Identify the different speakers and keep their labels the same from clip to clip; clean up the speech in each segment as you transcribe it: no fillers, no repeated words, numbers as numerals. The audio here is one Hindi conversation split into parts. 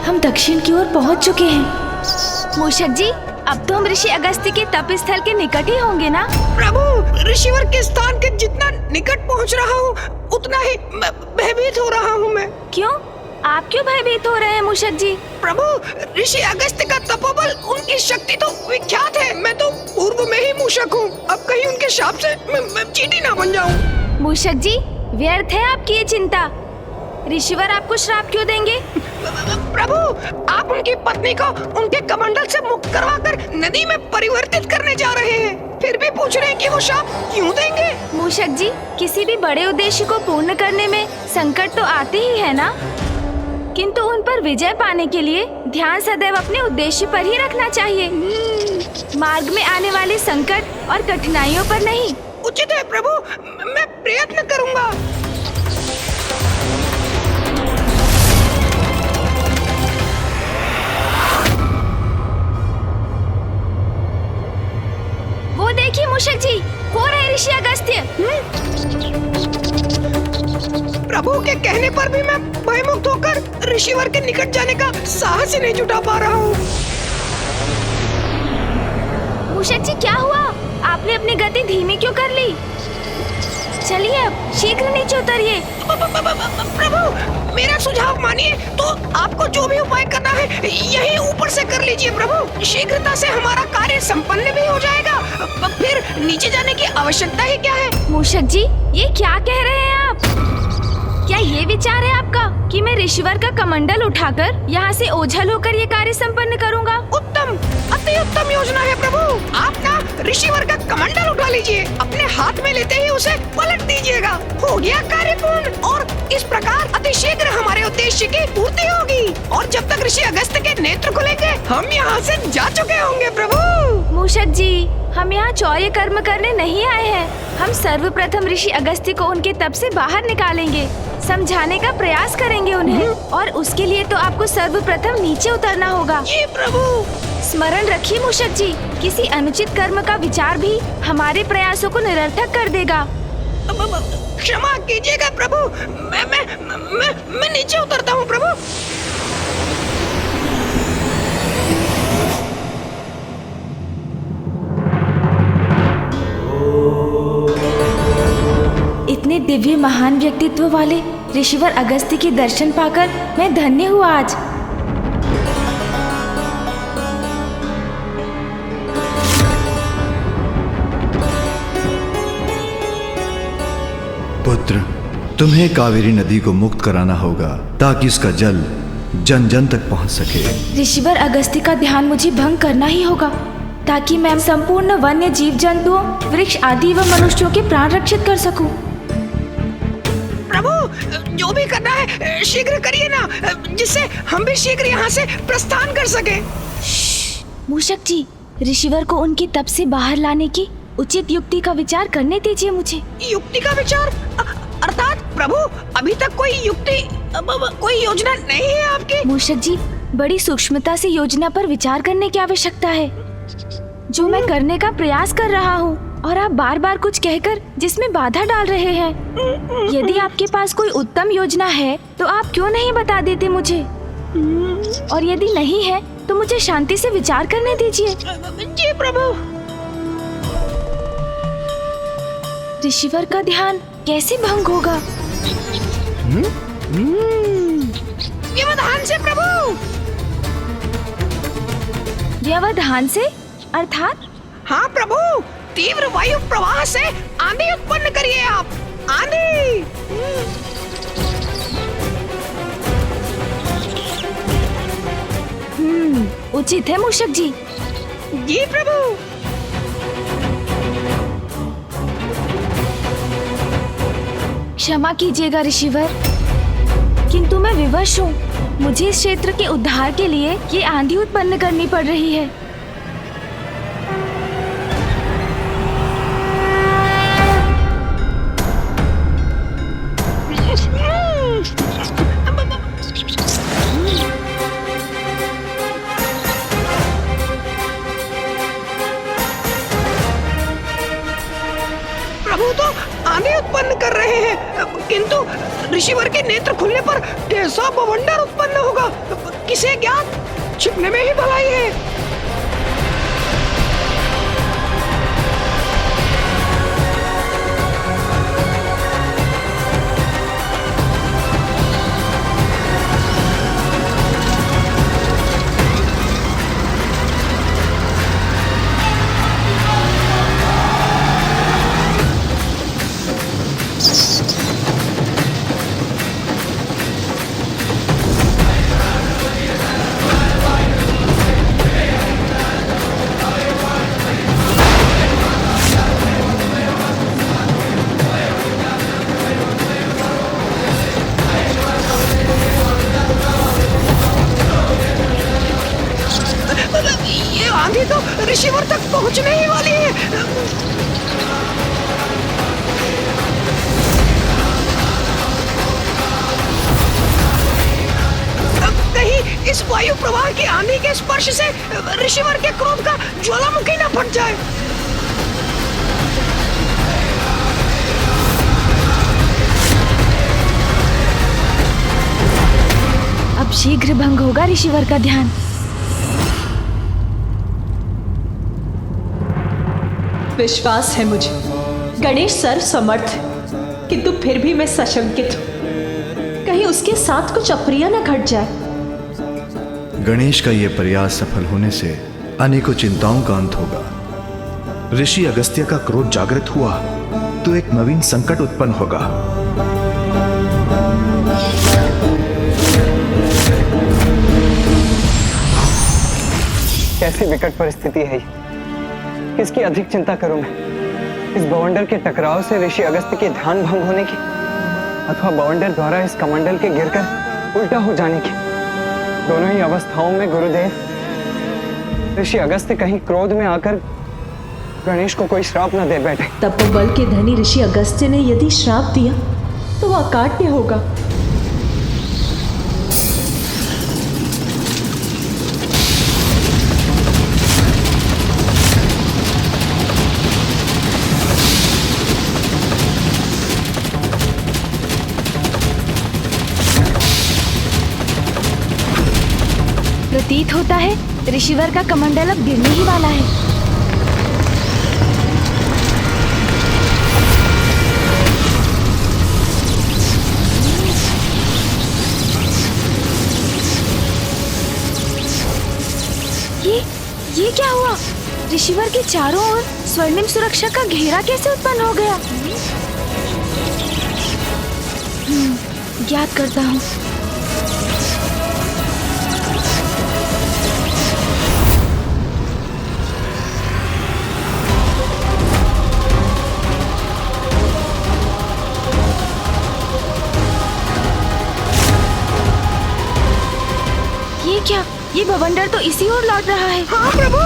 Speaker 1: हम दक्षिण की ओर पहुंच चुके हैं। मूषक जी, अब तो हम ऋषि अगस्त्य के तप स्थल के निकट ही होंगे ना?
Speaker 2: प्रभु, ऋषिवर के स्थान के जितना निकट पहुंच रहा हूँ उतना ही भयभीत हो रहा हूँ मैं।
Speaker 1: क्यों? आप क्यों भयभीत हो रहे हैं मूषक जी?
Speaker 2: प्रभु, ऋषि अगस्त्य का तपोबल, उनकी शक्ति तो विख्यात है। मैं तो पूर्व में ही मूषक हूँ, अब कहीं उनके शाप से मैं चींटी ना बन जाऊँ।
Speaker 1: मूषक जी, व्यर्थ है आपकी ये चिंता। ऋषिवर आपको श्राप क्यों देंगे?
Speaker 2: प्रभु, आप उनकी पत्नी को उनके कमंडल से मुक्त करवाकर नदी में परिवर्तित करने जा रहे हैं, फिर भी पूछ रहे हैं कि वो शाप क्यों देंगे?
Speaker 1: मूषक जी, किसी भी बड़े उद्देश्य को पूर्ण करने में संकट तो आते ही है ना, किंतु उन पर विजय पाने के लिए ध्यान सदैव अपने उद्देश्य पर ही रखना चाहिए, मार्ग में आने वाले संकट और कठिनाइयों पर नहीं।
Speaker 2: उचित है प्रभु, मैं प्रयत्न करूंगा।
Speaker 1: वो देखिए मूषक जी, वो रहे ऋषि अगस्त्य।
Speaker 2: प्रभु के कहने पर भी मैं भयमुक्त होकर ऋषिवर के निकट जाने का साहस ही नहीं जुटा पा रहा हूँ।
Speaker 1: मूषक जी, क्या हुआ? आपने अपनी गति धीमी क्यों कर ली? चलिए अब शीघ्र नीचे उतरिए।
Speaker 2: प्रभु, मेरा सुझाव मानिए तो आपको जो भी उपाय करना है यही ऊपर से कर लीजिए प्रभु। शीघ्रता से हमारा कार्य संपन्न भी हो जाएगा, फिर नीचे जाने की आवश्यकता ही क्या है।
Speaker 1: मूषक जी, ये क्या कह रहे हैं आप? क्या ये विचार है आपका कि मैं ऋषिवर का कमंडल उठाकर यहाँ से ओझल होकर ये कार्य संपन्न करूँगा?
Speaker 2: उत्तम, अति उत्तम योजना है प्रभु। आप ना ऋषिवर का कमंडल उठा लीजिए, अपने हाथ में लेते ही उसे पलट दीजिएगा। हो गया कार्य पूर्ण, और इस प्रकार अतिशीघ्र हमारे उद्देश्य की पूर्ति होगी, और जब तक ऋषि अगस्त्य के नेत्र खुलेंगे हम यहाँ से जा चुके होंगे प्रभु।
Speaker 1: मूषक जी, हम यहाँ चौर्य कर्म करने नहीं आए हैं। हम सर्वप्रथम ऋषि अगस्त्य को उनके तप से बाहर निकालेंगे, समझाने का प्रयास करेंगे उन्हें, और उसके लिए तो आपको सर्वप्रथम नीचे उतरना होगा।
Speaker 2: जी प्रभु।
Speaker 1: स्मरण रखिए मूषक जी, किसी अनुचित कर्म का विचार भी हमारे प्रयासों को निरर्थक कर देगा।
Speaker 2: क्षमा कीजिएगा प्रभु, मैं नीचे उतरता हूँ प्रभु।
Speaker 1: इतने दिव्य महान व्यक्तित्व वाले ऋषिवर अगस्त्य के दर्शन पाकर मैं धन्य हुआ आज।
Speaker 3: पुत्र, तुम्हें कावेरी नदी को मुक्त कराना होगा ताकि इसका जल जन जन तक पहुंच सके।
Speaker 1: ऋषिवर अगस्त्य का ध्यान मुझे भंग करना ही होगा ताकि मैं संपूर्ण वन्य जीव जंतुओं, वृक्ष आदि व मनुष्यों के प्राण रक्षित कर सकूं।
Speaker 2: प्रभु, जो भी करना है शीघ्र करिए ना, जिससे हम भी शीघ्र यहाँ से प्रस्थान कर सके।
Speaker 1: मूषक जी, ऋषिवर को उनकी तप से बाहर लाने की उचित युक्ति का विचार करने दीजिए मुझे।
Speaker 2: युक्ति का विचार? अर्थात प्रभु, अभी तक कोई युक्ति, कोई योजना नहीं है आपकी?
Speaker 1: मूषक जी, बड़ी सूक्ष्मता से योजना पर विचार करने की आवश्यकता है, जो मैं करने का प्रयास कर रहा हूँ, और आप बार बार कुछ कहकर जिसमें बाधा डाल रहे हैं। यदि आपके पास कोई उत्तम योजना है तो आप क्यों नहीं बता देते मुझे, और यदि नहीं है तो मुझे शांति से विचार करने दीजिए।
Speaker 2: जी प्रभु।
Speaker 1: ऋषिवर का ध्यान कैसे भंग होगा?
Speaker 2: व्यवधान से प्रभु।
Speaker 1: व्यवधान से अर्थात?
Speaker 2: हाँ प्रभु, तीव्र वायु प्रवाह से आंधी उत्पन्न करिए आप। आंधी।
Speaker 1: उचित है मूषक जी।
Speaker 2: जी प्रभु।
Speaker 1: क्षमा कीजिएगा ऋषिवर, किंतु मैं विवश हूँ। मुझे इस क्षेत्र के उद्धार के लिए ये आंधी उत्पन्न करनी पड़ रही है।
Speaker 2: प्रभु तो आंधी उत्पन्न कर रहे हैं, किंतु ऋषिवर के नेत्र खुलने पर कैसा बवंडर उत्पन्न होगा, किसे ज्ञात। छिपने में ही भलाई है। ये आंधी तो ऋषिवर तक पहुंचने ही वाली है। कहीं इस वायु प्रवाह की आंधी के स्पर्श से ऋषिवर के क्रोध का ज्वालामुखी न फट जाए।
Speaker 1: अब शीघ्र भंग होगा ऋषिवर का ध्यान।
Speaker 4: विश्वास है मुझे, गणेश सर्व समर्थ है, किंतु फिर भी मैं सशंकित हूँ। कहीं उसके साथ कुछ अप्रिय न घट जाए।
Speaker 3: गणेश का यह प्रयास सफल होने से अनेकों चिंताओं का अंत होगा।
Speaker 5: ऋषि अगस्त्य का क्रोध जागृत हुआ तो एक नवीन संकट उत्पन्न होगा।
Speaker 6: कैसी विकट परिस्थिति है ये। किसकी अधिक चिंता करूं मैं, इस बवंडर के टकराव से ऋषि अगस्त्य के ध्यान भंग होने की, अथवा बवंडर द्वारा इस कमंडल के गिरकर उल्टा हो जाने की। दोनों ही अवस्थाओं में गुरुदेव, ऋषि अगस्त्य कहीं क्रोध में आकर गणेश को कोई श्राप न दे बैठे।
Speaker 4: तपोबल के धनी ऋषि अगस्त्य ने यदि श्राप दिया तो वह अकाट्य होगा।
Speaker 1: प्रतीत होता है ऋषिवर का कमंडल अब गिरने ही वाला है। ये क्या हुआ? ऋषिवर के चारों ओर स्वर्णिम सुरक्षा का घेरा कैसे उत्पन्न हो गया? ज्ञात करता हूँ। ये क्या? ये बवंडर तो इसी ओर लौट रहा है।
Speaker 2: हाँ प्रभु।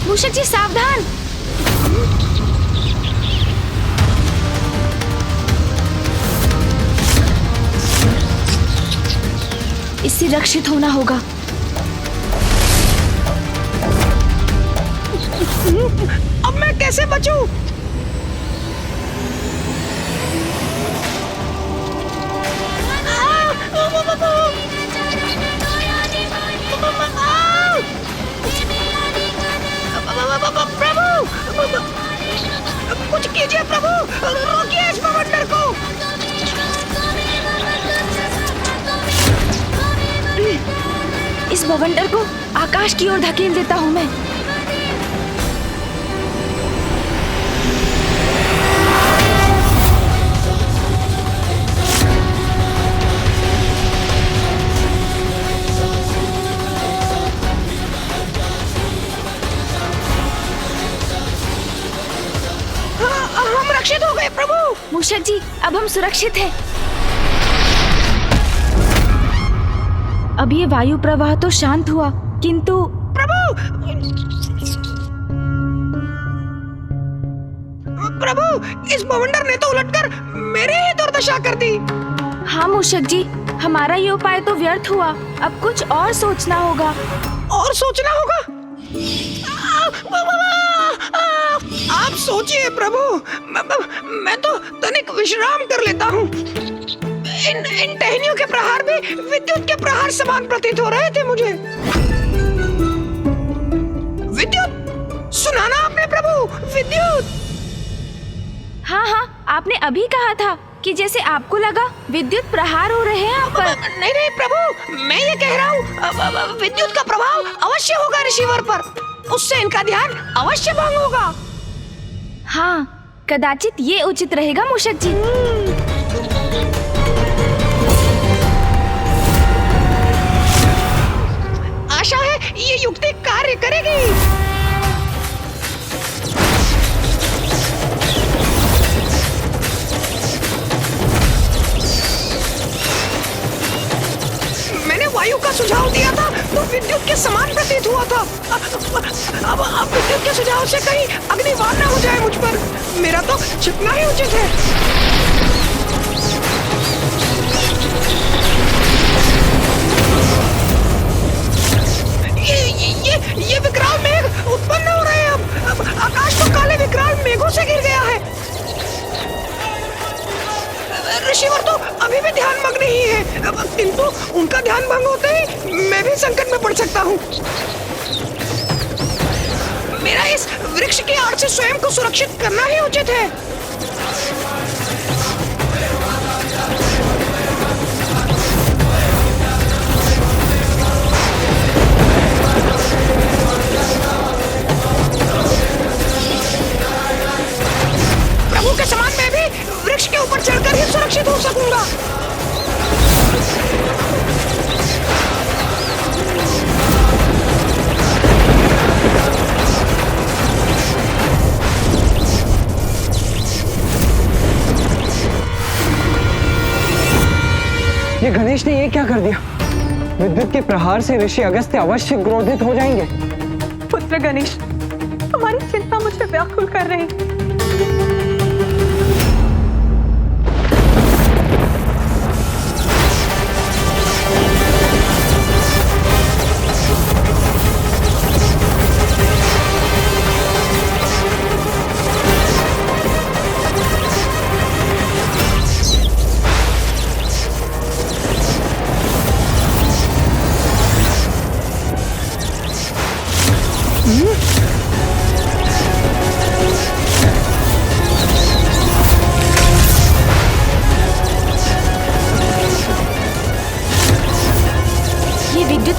Speaker 1: मूषक जी सावधान। इससे रक्षित होना होगा।
Speaker 2: अब मैं कैसे बचूं? प्रभु, कुछ कीजिए प्रभु, रोकिए इस बवंडर को।
Speaker 1: इस बवंडर को आकाश की ओर धकेल देता हूँ मैं।
Speaker 2: हम रक्षित हो गए प्रभु।
Speaker 1: मूषक जी, अब हम सुरक्षित हैं। अब ये वायु प्रवाह तो शांत हुआ, किंतु
Speaker 2: प्रभु, इस बवंडर ने तो उलटकर मेरी ही दुर्दशा कर दी।
Speaker 1: हाँ मूषक जी, हमारा ये उपाय तो व्यर्थ हुआ। अब कुछ और सोचना होगा।
Speaker 2: और सोचना होगा? आप सोचिए प्रभु, मैं तो तनिक विश्राम कर लेता हूँ। इन टहनियों के प्रहार भी विद्युत के प्रहार समान प्रतीत हो रहे थे मुझे। विद्युत, सुना ना आपने प्रभु, विद्युत।
Speaker 1: हाँ हाँ, आपने अभी कहा था कि जैसे आपको लगा विद्युत प्रहार हो रहे हैं आप पर।
Speaker 2: नहीं नहीं प्रभु, मैं ये कह रहा हूँ विद्युत का प्रभाव अवश्य होगा रिसीवर पर, उससे इनका ध्यान अवश्य भंग होगा।
Speaker 1: हाँ, कदाचित ये उचित रहेगा मूषक जी।
Speaker 2: आशा है ये युक्ति कार्य करेगी। मैंने वायु का सुझाव दिया था तो विद्युत के समान प्रतीत हुआ था। अब विद्युत के सुझाव से कहीं अग्निवार न हो जाए मुझ पर, मेरा तो छिपना ही उचित है। ये विकराल मेघ उत्पन्न हो रहे हैं। अब आकाश तो काले विकराल मेघों से घिर गया है। रिसीवर तो अभी भी ध्यान मग्न ही है, किंतु उनका ध्यान भंग होते ही मैं भी संकट में पड़ सकता हूँ। मेरा इस वृक्ष की आड़ से स्वयं को सुरक्षित करना ही उचित है। प्रभु के समान मैं भी वृक्ष के ऊपर चढ़कर ही सुरक्षित हो सकूंगा।
Speaker 6: ये गणेश ने ये क्या कर दिया? विद्युत के प्रहार से ऋषि अगस्त्य अवश्य क्रोधित हो जाएंगे।
Speaker 4: पुत्र गणेश, हमारी चिंता मुझे व्याकुल कर रही है।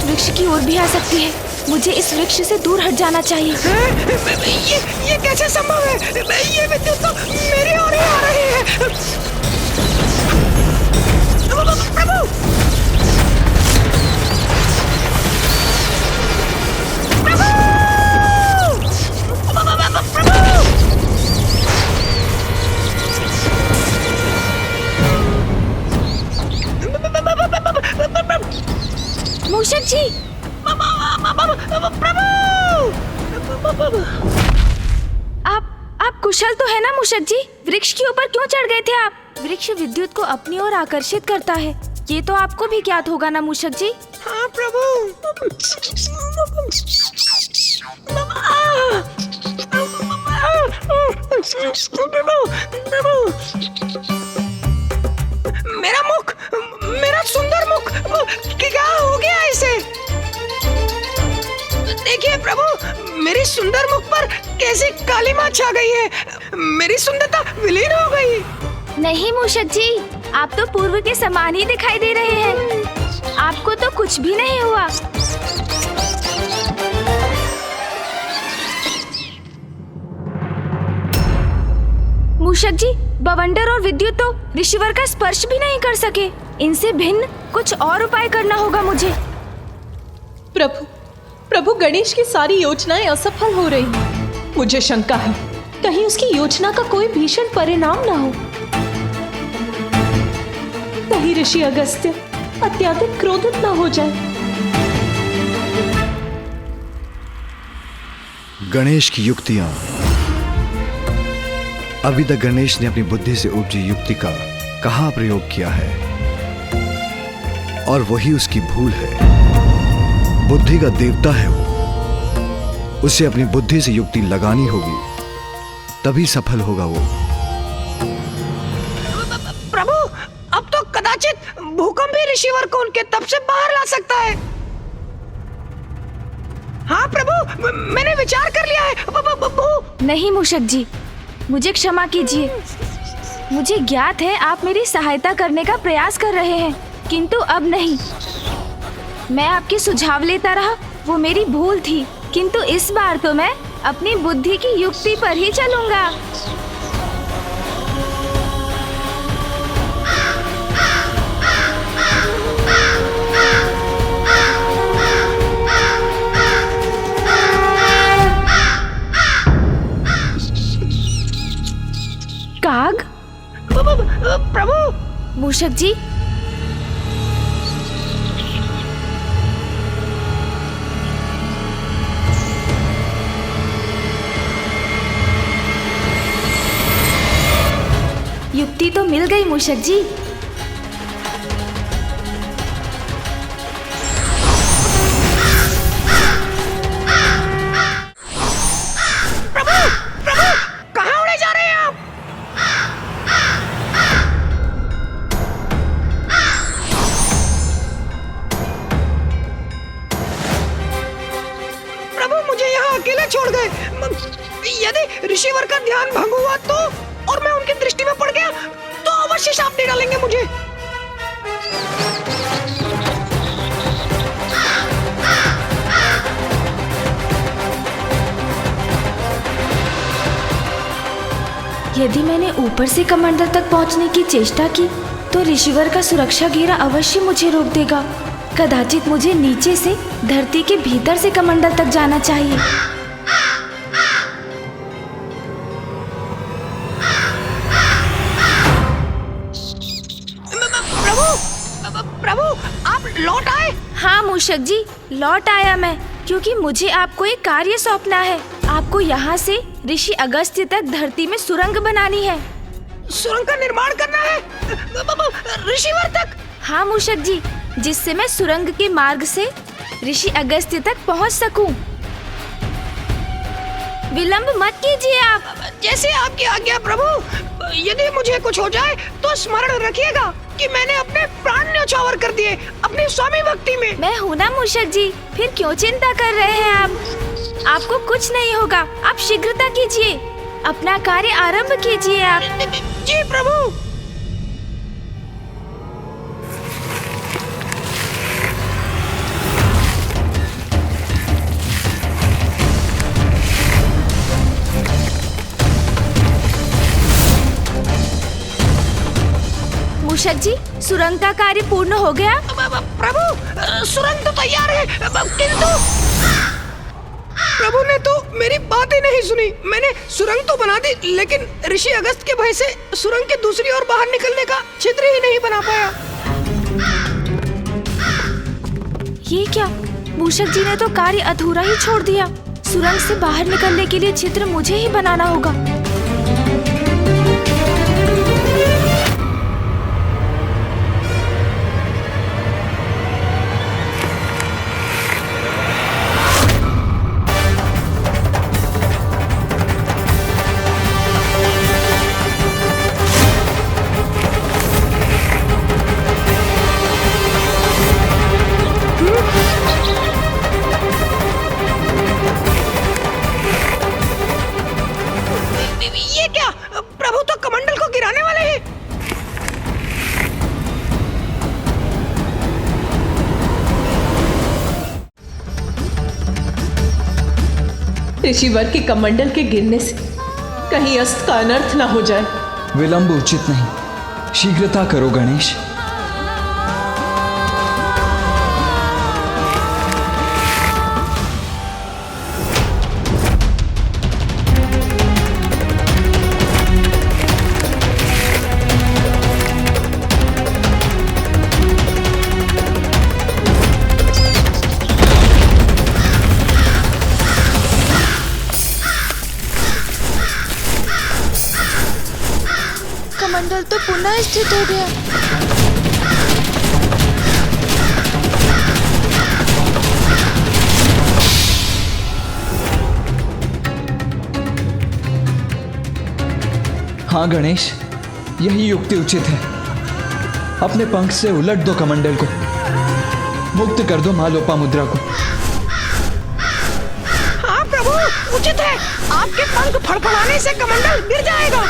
Speaker 1: वृक्ष की ओर भी आ सकती है। मुझे इस वृक्ष से दूर हट जाना चाहिए।
Speaker 2: ये कैसे संभव है? ये विद्युत तो मेरी ओर ही आ रही है। प्रभु!
Speaker 1: मूषक जी, आप कुशल तो है ना मूषक जी? वृक्ष के ऊपर क्यों चढ़ गए थे आप? वृक्ष विद्युत को अपनी ओर आकर्षित करता है, ये तो आपको भी ज्ञात होगा ना मूषक जी?
Speaker 2: हाँ प्रभु। मेरा मुख, मेरा सुंदर मुख, क्या हो गया इसे? देखिए प्रभु, मेरी सुंदर मुख पर कैसी कालिमा छा गई है। मेरी सुंदरता विलीन हो गई।
Speaker 1: नहीं मूषक जी, आप तो पूर्व के समान ही दिखाई दे रहे हैं। आपको तो कुछ भी नहीं हुआ। मूषक जी, बवंडर और विद्युत तो ऋषिवर का स्पर्श भी नहीं कर सके। इनसे भिन्न कुछ और उपाय करना होगा मुझे।
Speaker 4: प्रभु गणेश की सारी योजनाएं असफल हो रही हैं। मुझे शंका है, कहीं उसकी योजना का कोई भीषण परिणाम ना हो। कहीं ऋषि अगस्त्य अत्यधिक क्रोधित ना हो जाए।
Speaker 3: गणेश की युक्तियां। अभी तक गणेश ने अपनी बुद्धि से उपजी युक्ति का कहां प्रयोग किया है, और वही उसकी भूल है। बुद्धि का देवता है वो, उसे अपनी बुद्धि से युक्ति लगानी होगी तभी सफल होगा वो।
Speaker 2: प्रभु, अब तो कदाचित भूकंप भी ऋषिवर को उनके तप से बाहर ला सकता है। हाँ प्रभु, मैंने विचार कर लिया है।
Speaker 1: नहीं मूषक जी, मुझे क्षमा कीजिए। मुझे ज्ञात है आप मेरी सहायता करने का प्रयास कर रहे हैं, किंतु अब नहीं। मैं आपके सुझाव लेता रहा, वो मेरी भूल थी, किंतु इस बार तो मैं अपनी बुद्धि की युक्ति पर ही चलूंगा। काग?
Speaker 2: प्रभु!
Speaker 1: मूषक जी, युक्ति तो मिल गई मूषक जी।
Speaker 2: प्रभु! प्रभु! कहाँ उड़े जा रहे हैं आप? प्रभु, मुझे यहाँ अकेले छोड़ गए। यदि ऋषिवर का ध्यान भंग हुआ तो, और मैं उनकी दृष्टि में पड़ गया तो अवश्य शाप दे डालेंगे मुझे।
Speaker 1: यदि मैंने ऊपर से कमंडल तक पहुंचने की चेष्टा की तो ऋषिवर का सुरक्षा घेरा अवश्य मुझे रोक देगा। कदाचित मुझे नीचे से धरती के भीतर से कमंडल तक जाना चाहिए।
Speaker 2: प्रभु, आप लौट आए?
Speaker 1: हाँ मूषक जी, लौट आया मैं, क्योंकि मुझे आपको एक कार्य सौंपना है। आपको यहाँ से ऋषि अगस्त्य तक धरती में सुरंग बनानी है।
Speaker 2: सुरंग का निर्माण करना है ऋषिवर तक?
Speaker 1: हाँ मूषक जी, जिससे मैं सुरंग के मार्ग से ऋषि अगस्त्य तक पहुँच सकूं। विलंब मत कीजिए आप।
Speaker 2: जैसे आपकी आज्ञा प्रभु। यदि मुझे कुछ हो जाए तो स्मरण रखिएगा कि मैंने अपने प्राण न्यौछावर कर दिए अपनी स्वामी भक्ति में।
Speaker 1: मैं हूँ ना मूषक जी, फिर क्यों चिंता कर रहे हैं आप? आपको कुछ नहीं होगा, आप शीघ्रता कीजिए, अपना कार्य आरंभ कीजिए आप।
Speaker 2: जी प्रभु।
Speaker 1: मूषक जी, सुरंग का कार्य पूर्ण हो गया।
Speaker 2: प्रभु, सुरंग तो तैयार है, किंतु प्रभु ने तो मेरी बात ही नहीं सुनी। मैंने सुरंग तो बना दी, लेकिन ऋषि अगस्त के भय से सुरंग के दूसरी ओर बाहर निकलने का छिद्र ही नहीं बना पाया।
Speaker 1: ये क्या? मूषक जी ने तो कार्य अधूरा ही छोड़ दिया। सुरंग से बाहर निकलने के लिए छिद्र मुझे ही बनाना होगा।
Speaker 2: ये क्या? प्रभु तो कमंडल को गिराने वाले हैं।
Speaker 4: ऋषिवर के कमंडल के गिरने से कहीं अस्त का अनर्थ ना हो जाए।
Speaker 6: विलंब उचित नहीं, शीघ्रता करो गणेश।
Speaker 1: कमंडल तो पुनः स्थित हो गया।
Speaker 7: हाँ गणेश, यही युक्ति उचित है। अपने पंख से उलट दो कमंडल को, मुक्त कर दो माँ लोपामुद्रा को।
Speaker 2: हाँ प्रभु, उचित है। आपके पंख फड़फड़ाने से कमंडल गिर जाएगा।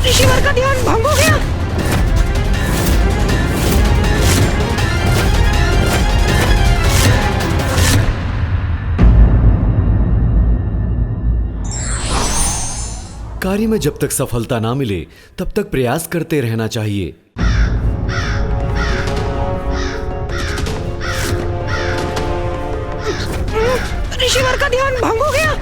Speaker 2: ऋषिवर का ध्यान भंग हो गया।
Speaker 8: कार्य में जब तक सफलता ना मिले तब तक प्रयास करते रहना चाहिए।
Speaker 2: ऋषिवर का ध्यान भंग हो गया।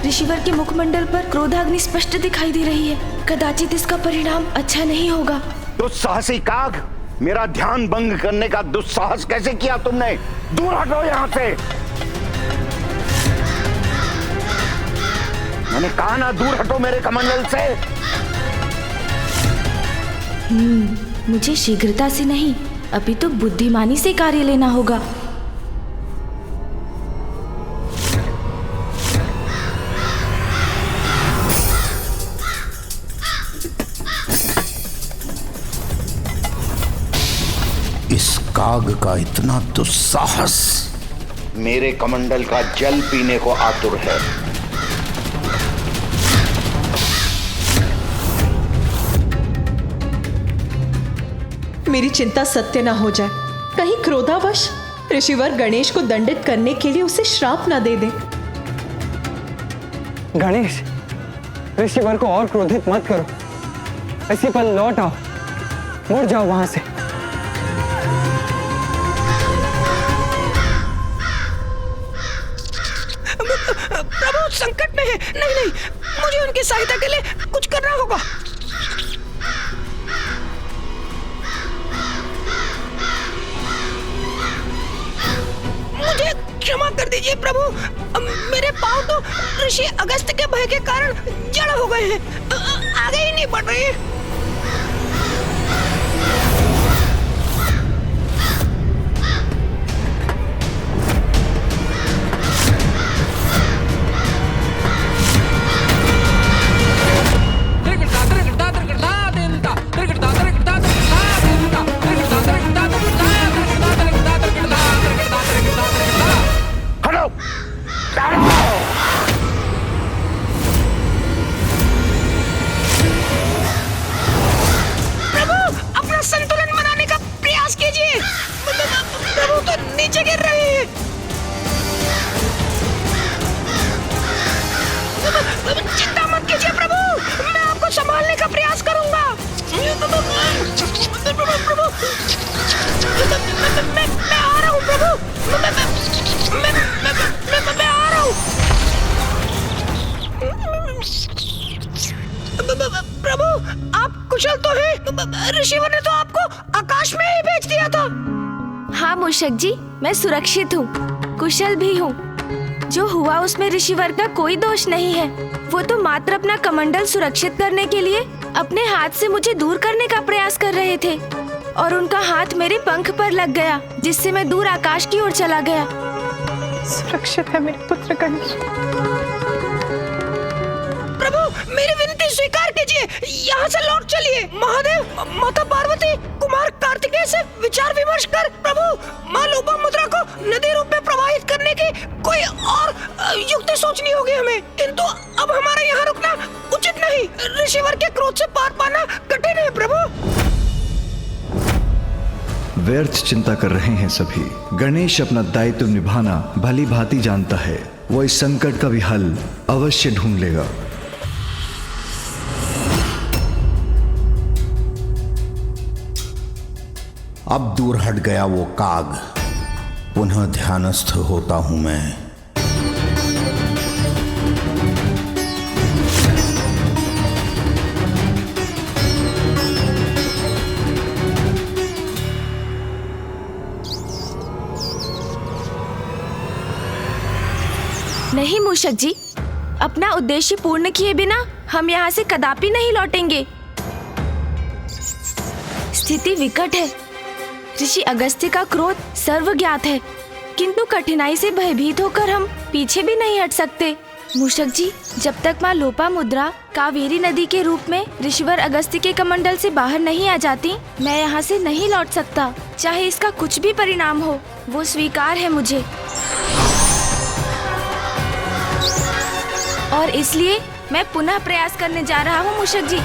Speaker 1: ऋषिवर के मुखमंडल पर क्रोधाग्नि स्पष्ट दिखाई दे रही है। कदाचित इसका परिणाम अच्छा नहीं होगा।
Speaker 9: दुस्साहसी काग, मेरा ध्यान भंग करने का दुस्साहस कैसे किया तुमने? दूर हटो यहाँ से। मैंने कहा ना, दूर हटो मेरे कमंडल से।
Speaker 1: मुझे शीघ्रता से नहीं, अभी तो बुद्धिमानी से कार्य लेना होगा।
Speaker 9: इस काग का इतना दुस्साहस मेरे कमंडल का जल पीने को आतुर है।
Speaker 4: मेरी चिंता सत्य ना हो जाए। कहीं क्रोधावश ऋषिवर गणेश को दंडित करने के लिए उसे श्राप ना दे दे।
Speaker 6: गणेश, ऋषिवर को और क्रोधित मत करो। इसी पल लौट आओ, मुड़ जाओ वहां से।
Speaker 2: प्रभु संकट में है। नहीं नहीं, मुझे उनकी सहायता के लिए कुछ करना होगा। मुझे क्षमा कर दीजिए प्रभु। मेरे पांव तो ऋषि अगस्त के भय के कारण जड़ हो गए हैं, आगे ही नहीं बढ़ रहे। चिंता मत कीजिए प्रभु, मैं आपको संभालने का प्रयास करूंगा। प्रभु, मैं आ रहा हूँ प्रभु, मैं आ रहा हूँ। प्रभु, आप कुशल तो हैं? ऋषिवर ने तो आपको आकाश में ही भेज दिया था।
Speaker 1: हाँ मूषक जी, मैं सुरक्षित हूँ, कुशल भी हूँ। जो हुआ उसमें ऋषिवर का कोई दोष नहीं है। वो तो मात्र अपना कमंडल सुरक्षित करने के लिए अपने हाथ से मुझे दूर करने का प्रयास कर रहे थे और उनका हाथ मेरे पंख पर लग गया, जिससे मैं दूर आकाश की ओर चला गया।
Speaker 4: सुरक्षित है मेरे पुत्र गणेश।
Speaker 2: प्रभु, मेरी विनती स्वीकार कीजिए, यहाँ से लौट चलिए। महादेव, माता पार्वती, कुमार कार्तिकेय से विचार विमर्श कर प्रभु माँ लोपामुद्रा को नदी रूप में प्रवाहित करने की कोई और युक्ति सोचनी होगी हमें। किंतु अब हमारा यहाँ रुकना उचित नहीं। ऋषिवर के क्रोध से पार पाना कठिन है प्रभु।
Speaker 3: व्यर्थ चिंता कर रहे हैं सभी। गणेश अपना दायित्व निभाना भली भांति जानता है। वो इस संकट का भी हल अवश्य ढूंढ लेगा।
Speaker 9: अब दूर हट गया वो काग, पुनः ध्यानस्थ होता हूं मैं।
Speaker 1: नहीं मूषक जी, अपना उद्देश्य पूर्ण किए बिना हम यहाँ से कदापि नहीं लौटेंगे। स्थिति विकट है। ऋषि अगस्त्य का क्रोध सर्वज्ञात है, किंतु कठिनाई से भयभीत होकर हम पीछे भी नहीं हट सकते। मूषक जी, जब तक माँ लोपामुद्रा कावेरी नदी के रूप में ऋषिवर अगस्त्य के कमंडल से बाहर नहीं आ जाती, मैं यहाँ से नहीं लौट सकता। चाहे इसका कुछ भी परिणाम हो, वो स्वीकार है मुझे। और इसलिए मैं पुनः प्रयास करने जा रहा हूँ मूषक जी।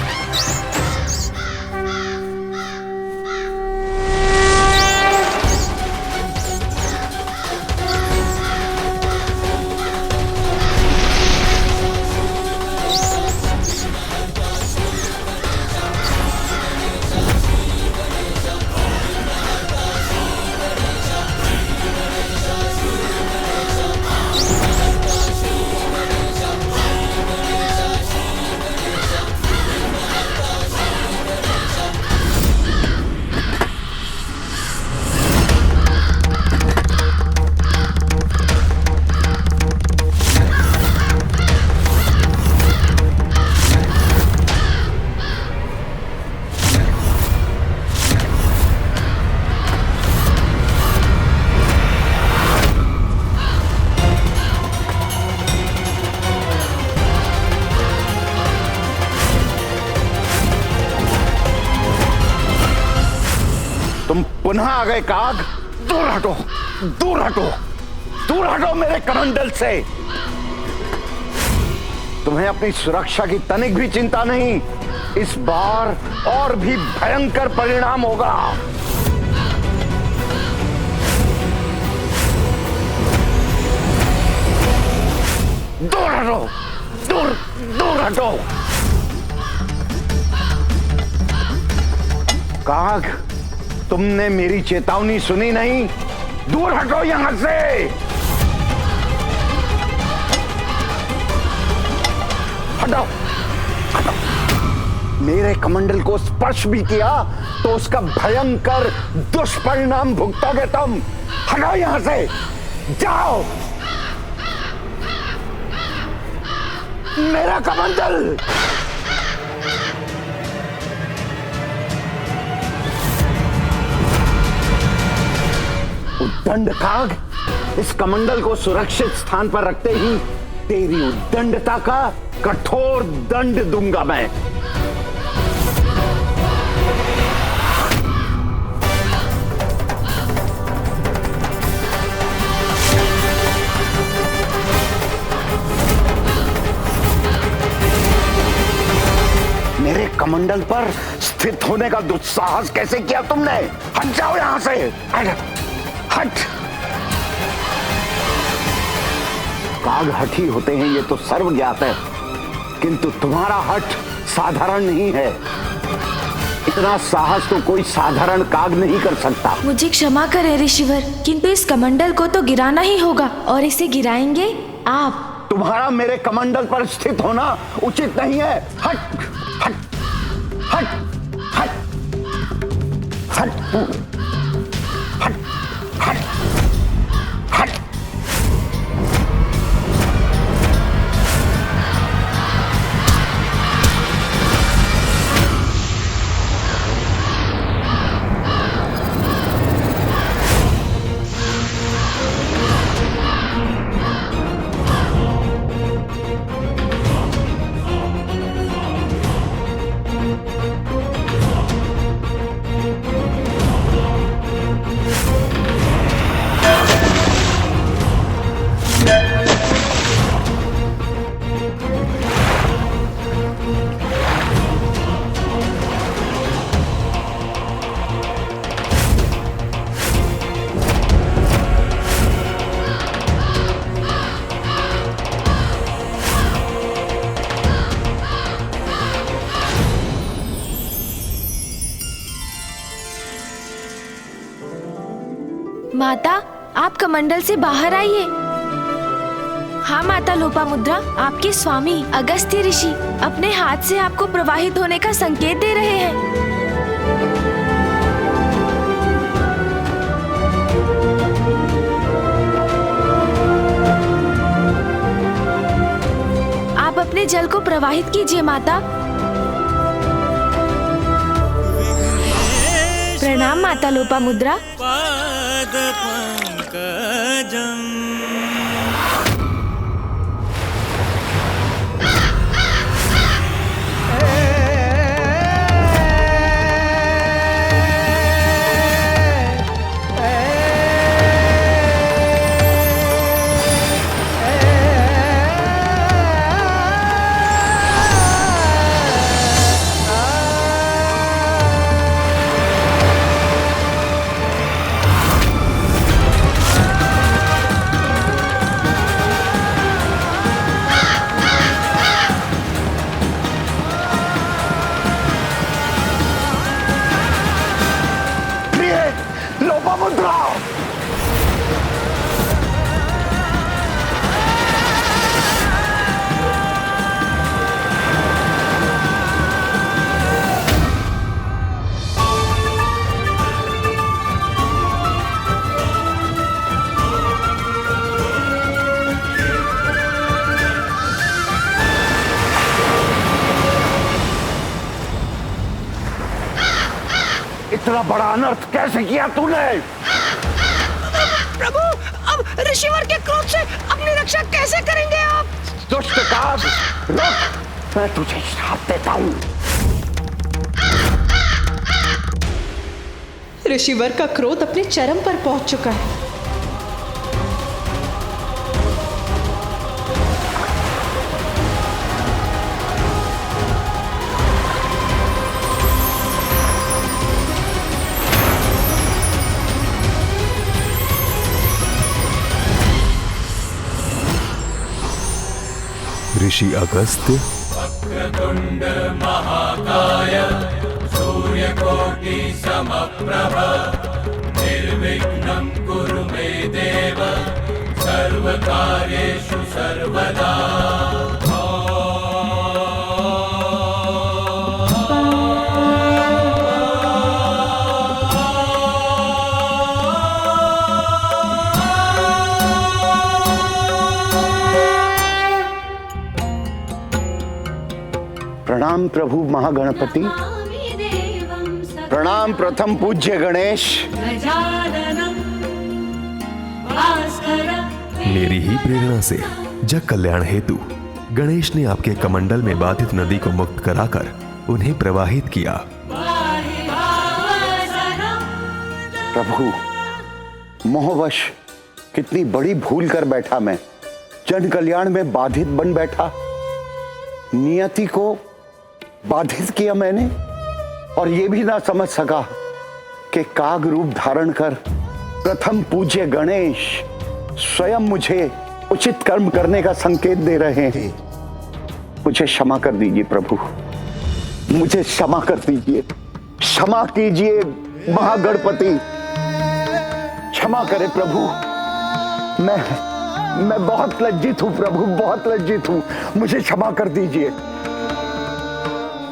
Speaker 9: तुम पुनः आ गए काग। दूर हटो, दूर हटो, दूर हटो मेरे कमंडल से। तुम्हें अपनी सुरक्षा की तनिक भी चिंता नहीं। इस बार और भी भयंकर परिणाम होगा। दूर हटो, दूर दूर हटो। काग, तुमने मेरी चेतावनी सुनी नहीं। दूर हटो यहां से। हटाओ, हटाओ। मेरे कमंडल को स्पर्श भी किया तो उसका भयंकर दुष्परिणाम भुगतोगे तुम। हटाओ यहां से, जाओ। मेरा कमंडल। उद्दंड काग, इस कमंडल को सुरक्षित स्थान पर रखते ही तेरी उद्दंडता का कठोर दंड दूंगा मैं। मेरे कमंडल पर स्थित होने का दुस्साहस कैसे किया तुमने? हट जाओ यहां से, हट। काग हठी होते हैं ये तो सर्व ज्ञात है, किंतु तुम्हारा हठ साधारण नहीं है। इतना साहस तो कोई साधारण काग नहीं कर सकता।
Speaker 1: मुझे क्षमा करें ऋषिवर, किंतु इस कमंडल को तो गिराना ही होगा, और इसे गिराएंगे आप।
Speaker 9: तुम्हारा मेरे कमंडल पर स्थित होना उचित नहीं है। हट, हट, हट, हट, हट, हट, हट, हट।
Speaker 1: माता, आप कमंडल से बाहर आइए। हाँ माता लोपामुद्रा, आपके स्वामी अगस्त्य ऋषि अपने हाथ से आपको प्रवाहित होने का संकेत दे रहे हैं। आप अपने जल को प्रवाहित कीजिए माता। प्रणाम माता लोपामुद्रा।
Speaker 9: इतना बड़ा अनर्थ कैसे किया तूने?
Speaker 2: प्रभु, अब ऋषिवर के क्रोध से अपनी रक्षा कैसे करेंगे आप?
Speaker 9: दुष्ट काग, रुक, मैं तुझे श्राप देता हूँ।
Speaker 4: ऋषिवर का क्रोध अपने चरम पर पहुंच चुका है।
Speaker 10: ऋषि अगस्त्य,
Speaker 11: वक्रतुंड महाकाय सूर्यकोटि समप्रभ निर्विघ्नं कुरु मे देव सर्वकार्येषु सर्वदा।
Speaker 9: प्रणाम प्रभु महागणपति, प्रणाम प्रथम पूज्य गणेश।
Speaker 10: मेरी ही प्रेरणा से जग कल्याण हेतु गणेश ने आपके कमंडल में बाधित नदी को मुक्त कराकर उन्हें प्रवाहित किया।
Speaker 9: प्रभु, मोहवश कितनी बड़ी भूल कर बैठा मैं। जन कल्याण में बाधित बन बैठा, नियति को बाधित किया मैंने, और ये भी ना समझ सका कि काग रूप धारण कर प्रथम पूज्य गणेश स्वयं मुझे उचित कर्म करने का संकेत दे रहे हैं। मुझे क्षमा कर दीजिए प्रभु, मुझे क्षमा कर दीजिए, क्षमा कीजिए महागणपति, क्षमा करें प्रभु। मैं बहुत लज्जित हूं प्रभु, बहुत लज्जित हूं, मुझे क्षमा कर दीजिए।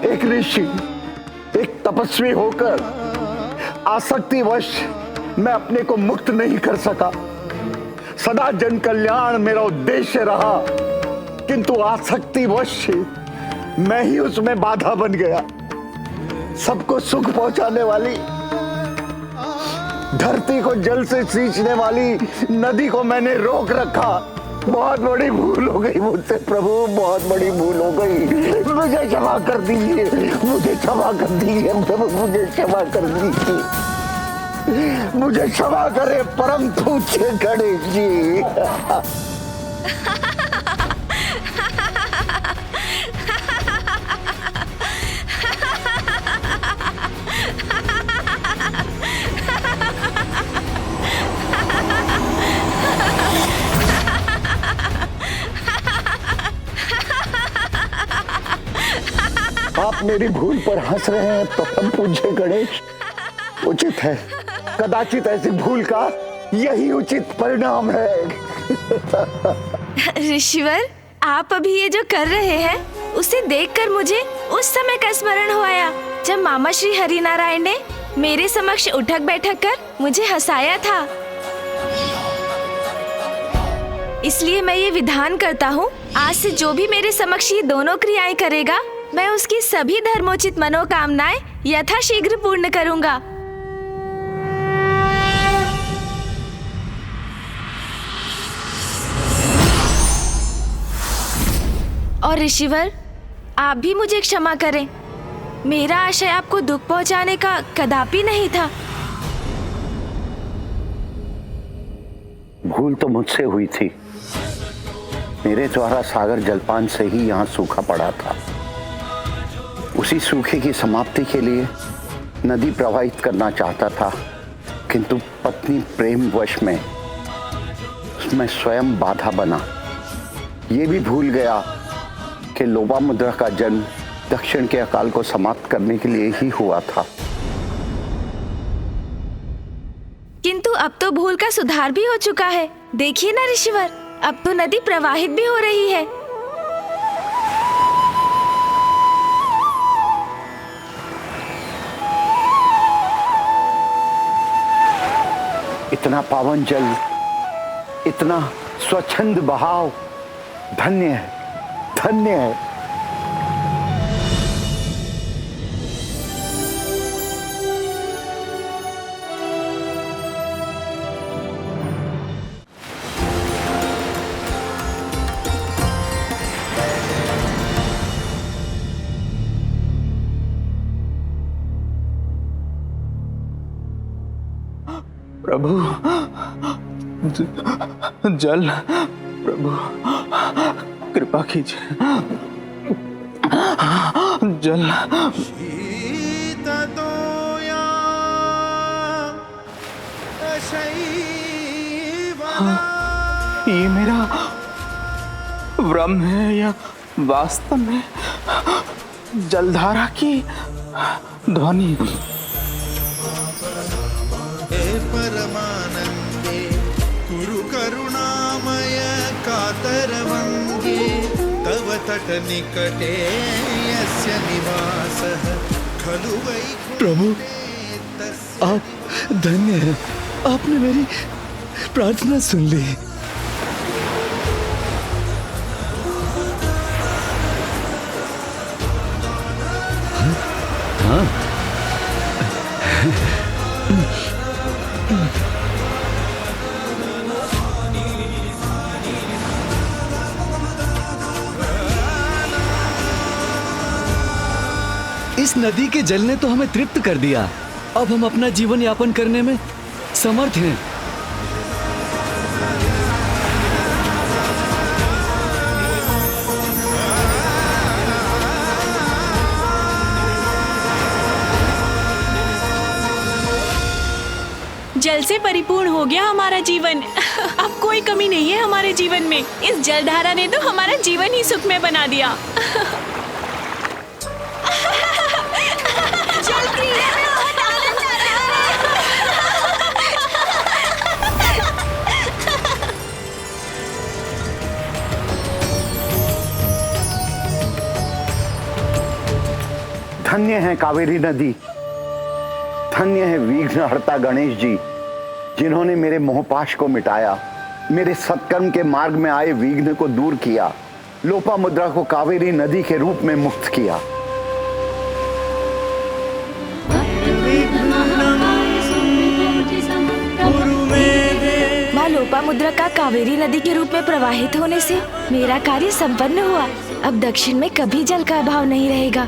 Speaker 9: एक ऋषि, एक तपस्वी होकर आसक्तिवश मैं अपने को मुक्त नहीं कर सका। सदा जन कल्याण मेरा उद्देश्य रहा, किंतु आसक्तिवश मैं ही उसमें बाधा बन गया। सबको सुख पहुंचाने वाली, धरती को जल से सींचने वाली नदी को मैंने रोक रखा। बहुत बड़ी भूल हो गई मुझसे प्रभु, बहुत बड़ी भूल हो गई। मुझे क्षमा कर दीजिए, मुझे क्षमा कर दीजिए प्रभु, मुझे क्षमा कर दीजिए, मुझे क्षमा करे परम पूज्य गणेश जी। आप मेरी भूल पर हंस रहे हैं परम पूज्य गणेश। उचित है, कदाचित ऐसी भूल का यही उचित परिणाम है।
Speaker 1: ऋषिवर, आप अभी ये जो कर रहे हैं उसे देखकर मुझे उस समय का स्मरण हो आया जब मामा श्री हरिनारायण ने मेरे समक्ष उठक बैठक कर मुझे हंसाया था। इसलिए मैं ये विधान करता हूँ, आज से जो भी मेरे समक्ष ये दोनों क्रियाएं करेगा, मैं उसकी सभी धर्मोचित मनोकामनाएं यथाशीघ्र पूर्ण करूँगा। और ऋषिवर, आप भी मुझे क्षमा करें। मेरा आशय आपको दुख पहुंचाने का कदापि नहीं था।
Speaker 9: भूल तो मुझसे हुई थी। मेरे द्वारा सागर जलपान से ही यहाँ सूखा पड़ा था। उसी सूखे की समाप्ति के लिए नदी प्रवाहित करना चाहता था, किंतु पत्नी प्रेम वश में उसमें स्वयं बाधा बना। ये भी भूल गया कि लोपामुद्रा का जन्म दक्षिण के अकाल को समाप्त करने के लिए ही हुआ था।
Speaker 1: किंतु अब तो भूल का सुधार भी हो चुका है। देखिए ना ऋषिवर, अब तो नदी प्रवाहित भी हो रही है।
Speaker 9: इतना पावन जल, इतना स्वच्छंद बहाव, धन्य है, धन्य है।
Speaker 5: प्रभु, जल, प्रभु कृपा कीजिए, जल। ये मेरा भ्रम है या वास्तव में जलधारा की ध्वनि?
Speaker 11: परमानंदे कुरु करुणामय कातरवंगे तव तट निकटे यस्य निवासः खलु वैकुंठे।
Speaker 8: प्रभु, आप धन्य हैं। आपने मेरी प्रार्थना सुन ली। हाँ, इस नदी के जल ने तो हमें तृप्त कर दिया। अब हम अपना जीवन यापन करने में समर्थ हैं।
Speaker 12: जल से परिपूर्ण हो गया हमारा जीवन। अब कोई कमी नहीं है हमारे जीवन में। इस जलधारा ने तो हमारा जीवन ही सुखमय बना दिया। जल क्रीड़ा में बहुत आनंद आ रहा
Speaker 9: है। धन्य है कावेरी नदी, धन्य है विघ्नहर्ता गणेश जी, जिन्होंने मेरे मोहपाश को मिटाया, मेरे सत्कर्म के मार्ग में आए विघ्न को दूर किया, लोपामुद्रा को कावेरी नदी के रूप में मुक्त किया।
Speaker 1: माँ लोपामुद्रा का कावेरी नदी के रूप में प्रवाहित होने से मेरा कार्य संपन्न हुआ। अब दक्षिण में कभी जल का अभाव नहीं रहेगा।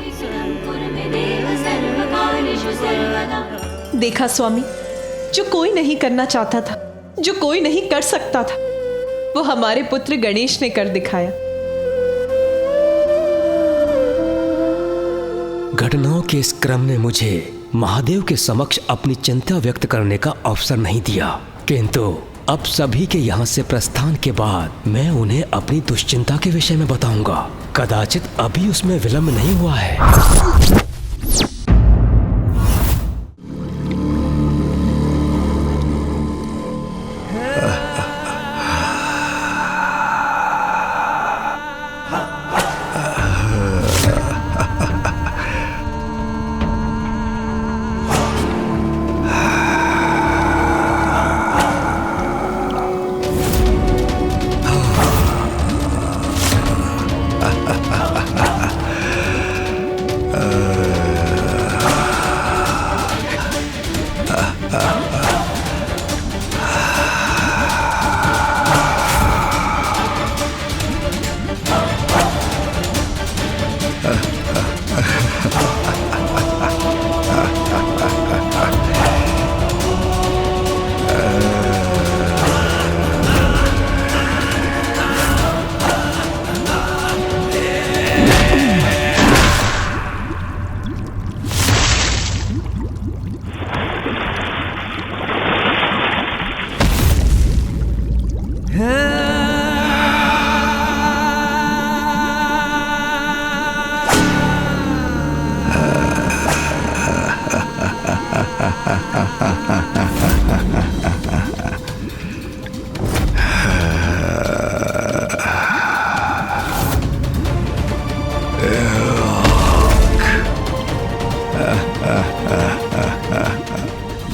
Speaker 4: देखा स्वामी, जो कोई नहीं करना चाहता था, जो कोई नहीं कर सकता था, वो हमारे पुत्र गणेश ने कर दिखाया।
Speaker 13: घटनाओं के इस क्रम ने मुझे महादेव के समक्ष अपनी चिंता व्यक्त करने का अवसर नहीं दिया, किंतु अब सभी के यहाँ से प्रस्थान के बाद मैं उन्हें अपनी दुश्चिंता के विषय में बताऊंगा। कदाचित अभी उसमें विलंब नहीं हुआ है।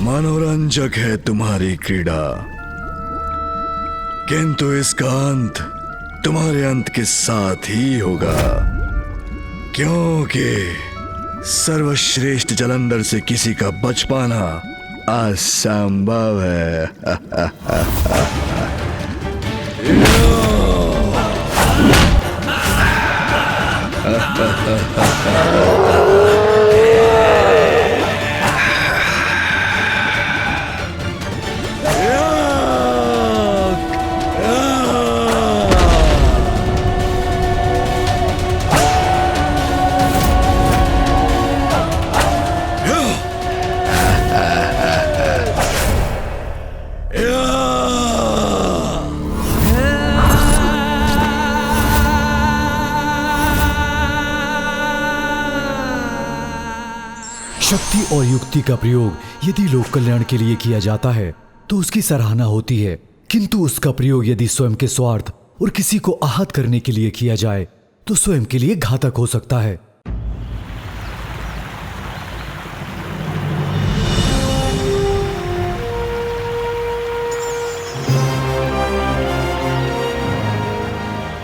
Speaker 3: मनोरंजक है तुम्हारी क्रीड़ा, किंतु इसका अंत तुम्हारे अंत के साथ ही होगा, क्योंकि सर्वश्रेष्ठ जलंधर से किसी का बच पाना असंभव है।
Speaker 8: शक्ति और युक्ति का प्रयोग यदि लोक कल्याण के लिए किया जाता है तो उसकी सराहना होती है, किंतु उसका प्रयोग यदि स्वयं के स्वार्थ और किसी को आहत करने के लिए किया जाए तो स्वयं के लिए घातक हो सकता है।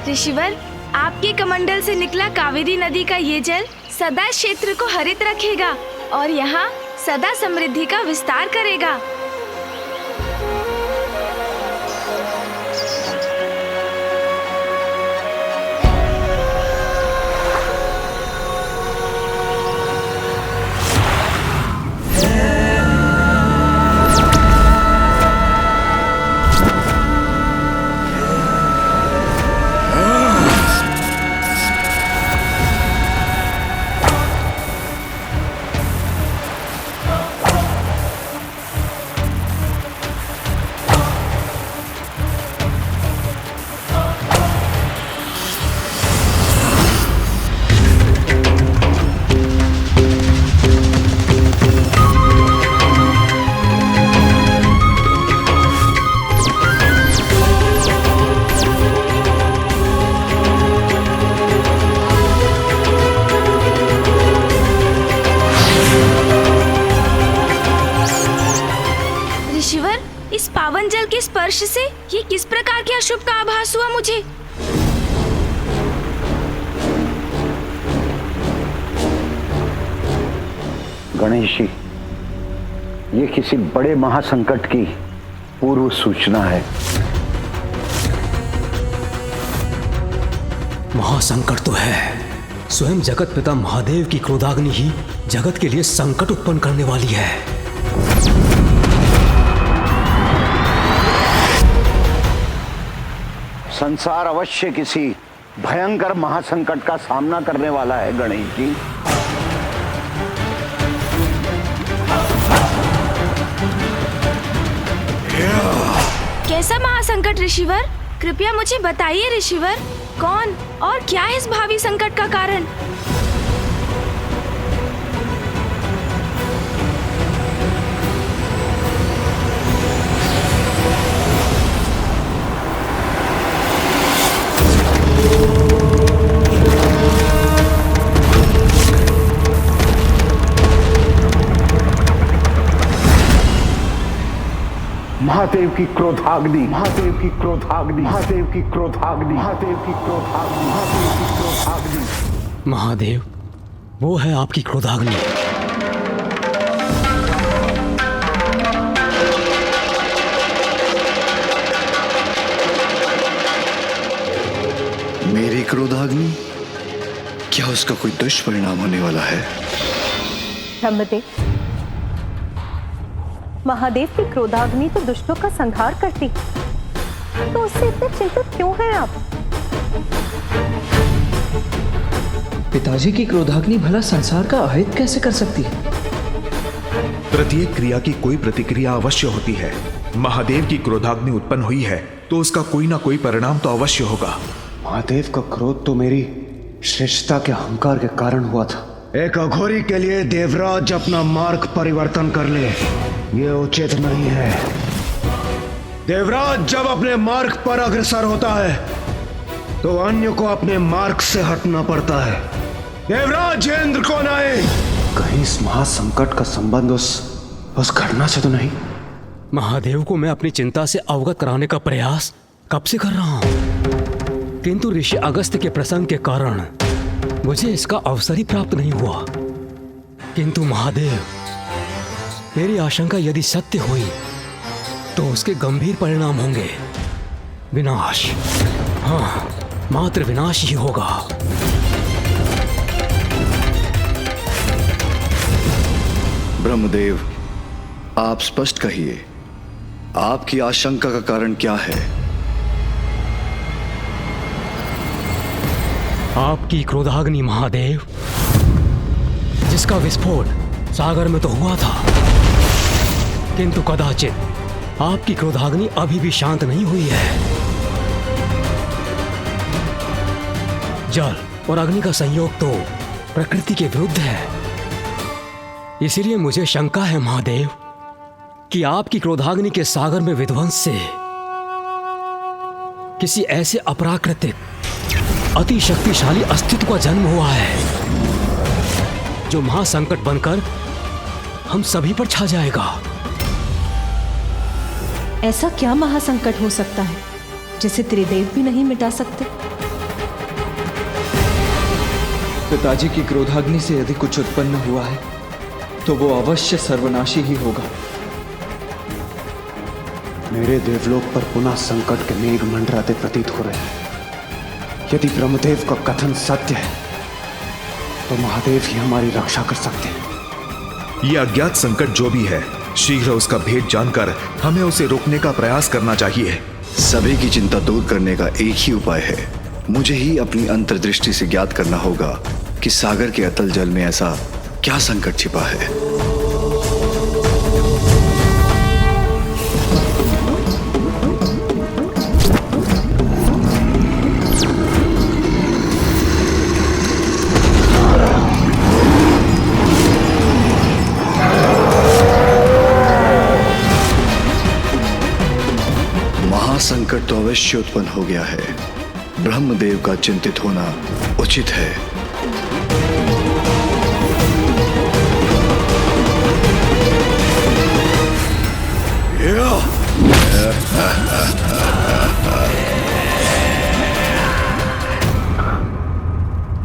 Speaker 1: ऋषिवर, आपके कमंडल से निकला कावेरी नदी का ये जल सदा क्षेत्र को हरित रखेगा और यहाँ सदा समृद्धि का विस्तार करेगा। इस पावन जल के स्पर्श से ये किस प्रकार के अशुभ का आभास हुआ मुझे?
Speaker 9: गणेश जी, ये किसी बड़े महासंकट की पूर्व सूचना है।
Speaker 13: महासंकट तो है, स्वयं जगत पिता महादेव की क्रोधाग्नि ही जगत के लिए संकट उत्पन्न करने वाली है।
Speaker 9: संसार अवश्य किसी भयंकर महासंकट का सामना करने वाला है गणेश जी।
Speaker 1: कैसा महासंकट ऋषिवर? कृपया मुझे बताइए ऋषिवर, कौन और क्या है इस भावी संकट का कारण?
Speaker 9: महादेव की क्रोधाग्नि, महादेव की क्रोधाग्नि, महादेव की क्रोधाग्नि, महादेव की क्रोधाग्नि, महादेव की क्रोधाग्नि।
Speaker 13: महादेव, वो है आपकी क्रोधाग्नि।
Speaker 3: मेरी क्रोधाग्नि? क्या उसका कोई दुष्परिणाम होने वाला है?
Speaker 4: ब्रह्मदेव, महादेव की क्रोधाग्नि तो दुष्टों का संहार करती, तो उससे इतने चिंतित क्यों हैं आप?
Speaker 7: पिताजी की क्रोधाग्नि भला संसार का अहित कैसे कर सकती है?
Speaker 5: प्रत्येक क्रिया की कोई प्रतिक्रिया अवश्य होती है। महादेव की क्रोधाग्नि उत्पन्न हुई है तो उसका कोई ना कोई परिणाम तो अवश्य होगा।
Speaker 6: महादेव का क्रोध तो मेरी श्रेष्ठता के अहंकार के कारण हुआ था। एक अघोरी के लिए देवराज अपना मार्ग परिवर्तन कर ले, ये उचित नहीं है। देवराज जब अपने मार्ग पर अग्रसर होता है तो अन्य को अपने मार्ग से हटना पड़ता है। देवराज इंद्र को नहीं, कहीं इस महासंकट का संबंध उस घटना से तो नहीं?
Speaker 13: महादेव को मैं अपनी चिंता से अवगत कराने का प्रयास कब से कर रहा हूं, किंतु ऋषि अगस्त्य के प्रसंग के कारण मुझे इसका अवसर ही प्राप्त नहीं हुआ। किंतु महादेव, मेरी आशंका यदि सत्य हुई तो उसके गंभीर परिणाम होंगे। विनाश, हाँ, मात्र विनाश ही होगा।
Speaker 3: ब्रह्मदेव, आप स्पष्ट कहिए, आपकी आशंका का कारण क्या है?
Speaker 13: आपकी क्रोधाग्नि महादेव, जिसका विस्फोट सागर में तो हुआ था, किंतु कदाचित आपकी क्रोधाग्नि अभी भी शांत नहीं हुई है। जल और अग्नि का संयोग तो प्रकृति के विरुद्ध है। इसीलिए मुझे शंका है महादेव कि आपकी क्रोधाग्नि के सागर में विध्वंस से किसी ऐसे अपराकृतिक अति शक्तिशाली अस्तित्व का जन्म हुआ है जो महासंकट बनकर हम सभी पर छा जाएगा।
Speaker 4: ऐसा क्या महासंकट हो सकता है जिसे त्रिदेव भी नहीं मिटा सकते?
Speaker 7: पिताजी की क्रोधाग्नि से यदि कुछ उत्पन्न हुआ है तो वो अवश्य सर्वनाशी ही होगा।
Speaker 6: मेरे देवलोक पर पुनः संकट के मेघ मंडराते प्रतीत हो रहे हैं। यदि ब्रह्मदेव का कथन सत्य है तो महादेव ही हमारी रक्षा कर सकते हैं।
Speaker 5: यह अज्ञात संकट जो भी है, शीघ्र उसका भेद जानकर हमें उसे रोकने का प्रयास करना चाहिए।
Speaker 3: सभी की चिंता दूर करने का एक ही उपाय है। मुझे ही अपनी अंतर्दृष्टि से ज्ञात करना होगा कि सागर के अतल जल में ऐसा क्या संकट छिपा है। महासंकट तो अवश्य उत्पन्न हो गया है। ब्रह्मदेव का चिंतित होना उचित है।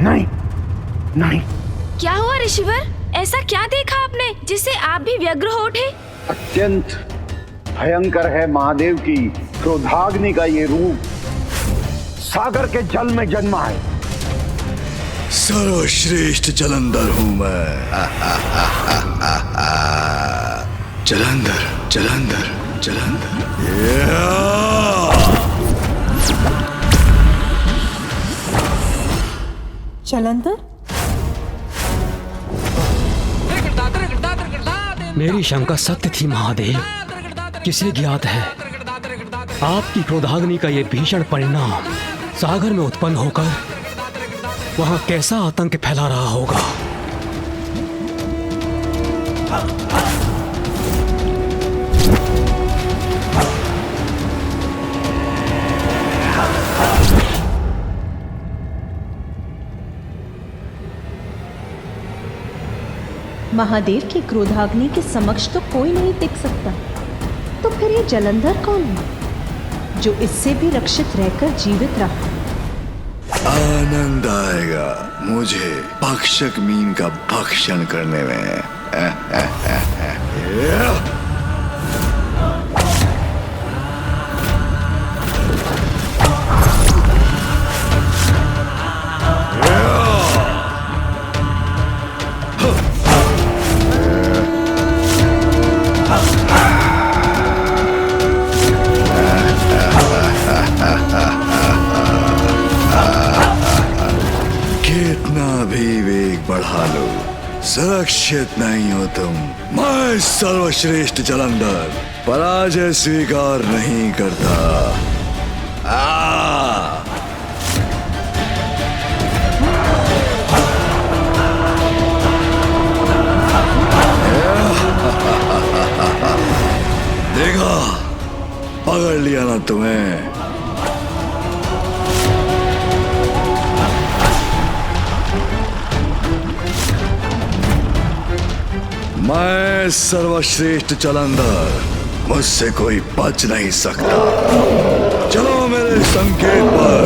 Speaker 9: नहीं, नहीं।
Speaker 1: क्या हुआ ऋषिवर? ऐसा क्या देखा आपने जिससे आप भी व्यग्र हो उठे?
Speaker 9: अत्यंत भयंकर है महादेव की क्रोधाग्नि का ये रूप। सागर के जल में जन्मा है।
Speaker 3: सर्वश्रेष्ठ जलंधर हूं मैं। जलंधर, जलंधर, जलंधर।
Speaker 4: जलंधर?
Speaker 13: मेरी शंका सत्य थी महादेव। किसे ज्ञात है आपकी क्रोधाग्नि का ये भीषण परिणाम सागर में उत्पन्न होकर वहां कैसा आतंक फैला रहा होगा।
Speaker 4: महादेव की क्रोधाग्नि के समक्ष तो कोई नहीं टिक सकता। तो फिर ये जलंधर कौन है जो इससे भी रक्षित रहकर जीवित रहा?
Speaker 3: आनंद आएगा मुझे भक्षक मीन का भक्षण करने में। कितना भी वेग बढ़ा लो, सुरक्षित नहीं हो तुम। मैं सर्वश्रेष्ठ जलंधर पराजय स्वीकार नहीं करता। देखा, पकड़ लिया ना तुम्हें। मैं सर्वश्रेष्ठ जलंधर, मुझसे कोई बच नहीं सकता। चलो मेरे संकेत पर।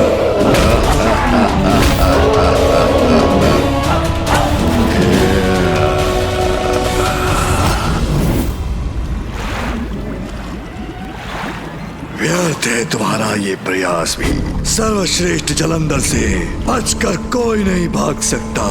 Speaker 3: व्यर्थ है तुम्हारा ये प्रयास भी। सर्वश्रेष्ठ जलंधर से बचकर कोई नहीं भाग सकता।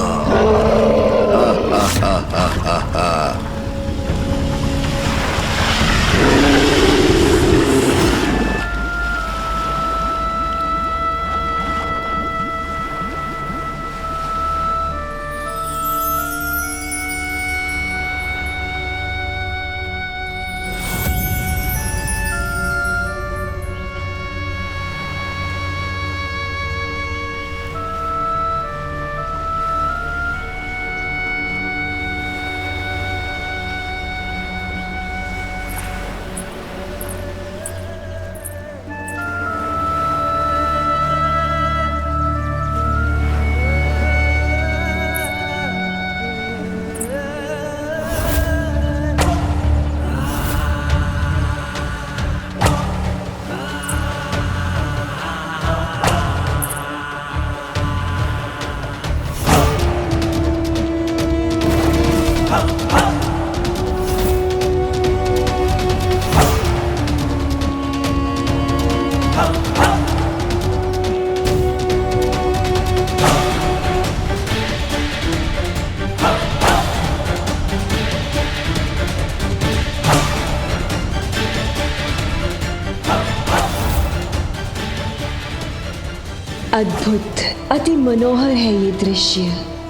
Speaker 4: अद्भुत, अति मनोहर है ये दृश्य।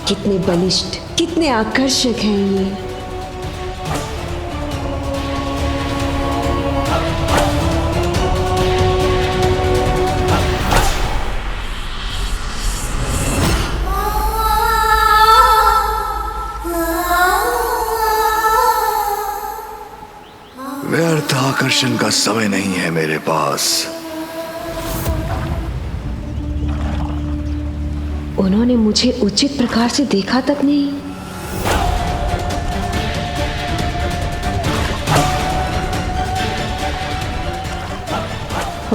Speaker 4: कितने बलिष्ठ, कितने आकर्षक हैं ये।
Speaker 3: व्यर्थ आकर्षण का समय नहीं है मेरे पास।
Speaker 4: उन्होंने मुझे उचित प्रकार से देखा तक नहीं।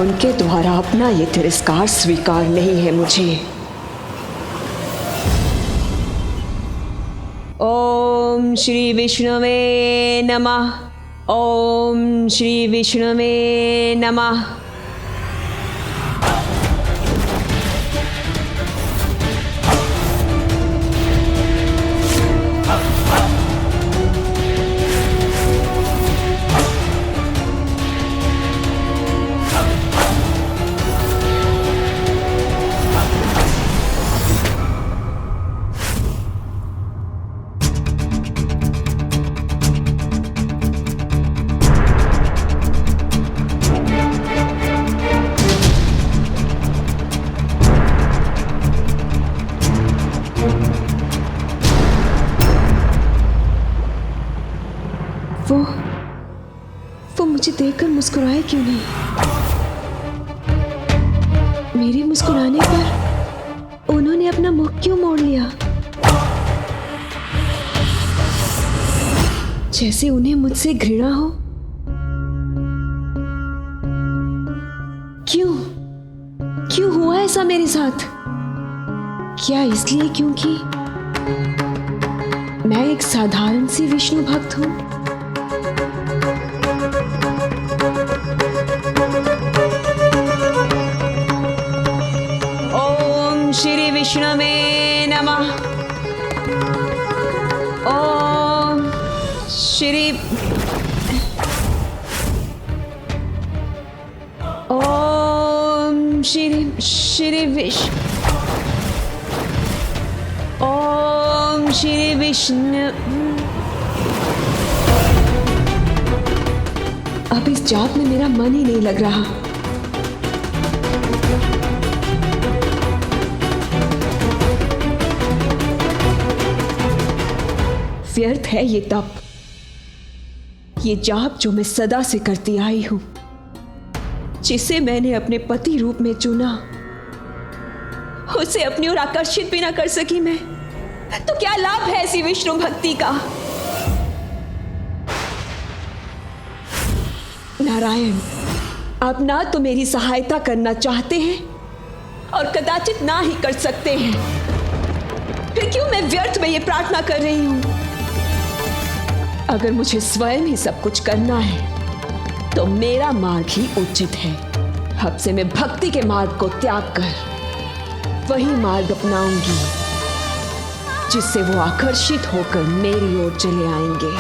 Speaker 4: उनके द्वारा अपना ये तिरस्कार स्वीकार नहीं है मुझे। ओम श्री विष्णुवे नमः। ओम श्री विष्णुवे नमः। वो मुझे देखकर मुस्कुराए क्यों नहीं? मेरे मुस्कुराने पर उन्होंने अपना मुख क्यों मोड़ लिया? जैसे उन्हें मुझसे घृणा हो। क्यों हुआ ऐसा मेरे साथ? क्या इसलिए क्योंकि मैं एक साधारण सी विष्णु भक्त हूं? ओम श्री विष्णुवे नमः। ओम श्री ओम श्री विष्णु। अब इस जाप में मेरा मन ही नहीं लग रहा। व्यर्थ है ये तप, ये जाप जो मैं सदा से करती आई हूं, जिसे मैंने अपने पति रूप में चुना, उसे अपनी ओर आकर्षित भी ना कर सकी मैं, तो क्या लाभ है ऐसी विष्णु भक्ति का?
Speaker 14: नारायण, आप ना तो मेरी सहायता करना चाहते हैं और कदाचित ना ही कर सकते हैं। फिर क्यों मैं व्यर्थ में ये प्रार्थना कर रही हूं? अगर मुझे स्वयं ही सब कुछ करना है तो मेरा मार्ग ही उचित है। अब से मैं भक्ति के मार्ग को त्याग कर वही मार्ग अपनाऊंगी जिससे वो आकर्षित होकर मेरी ओर चले आएंगे।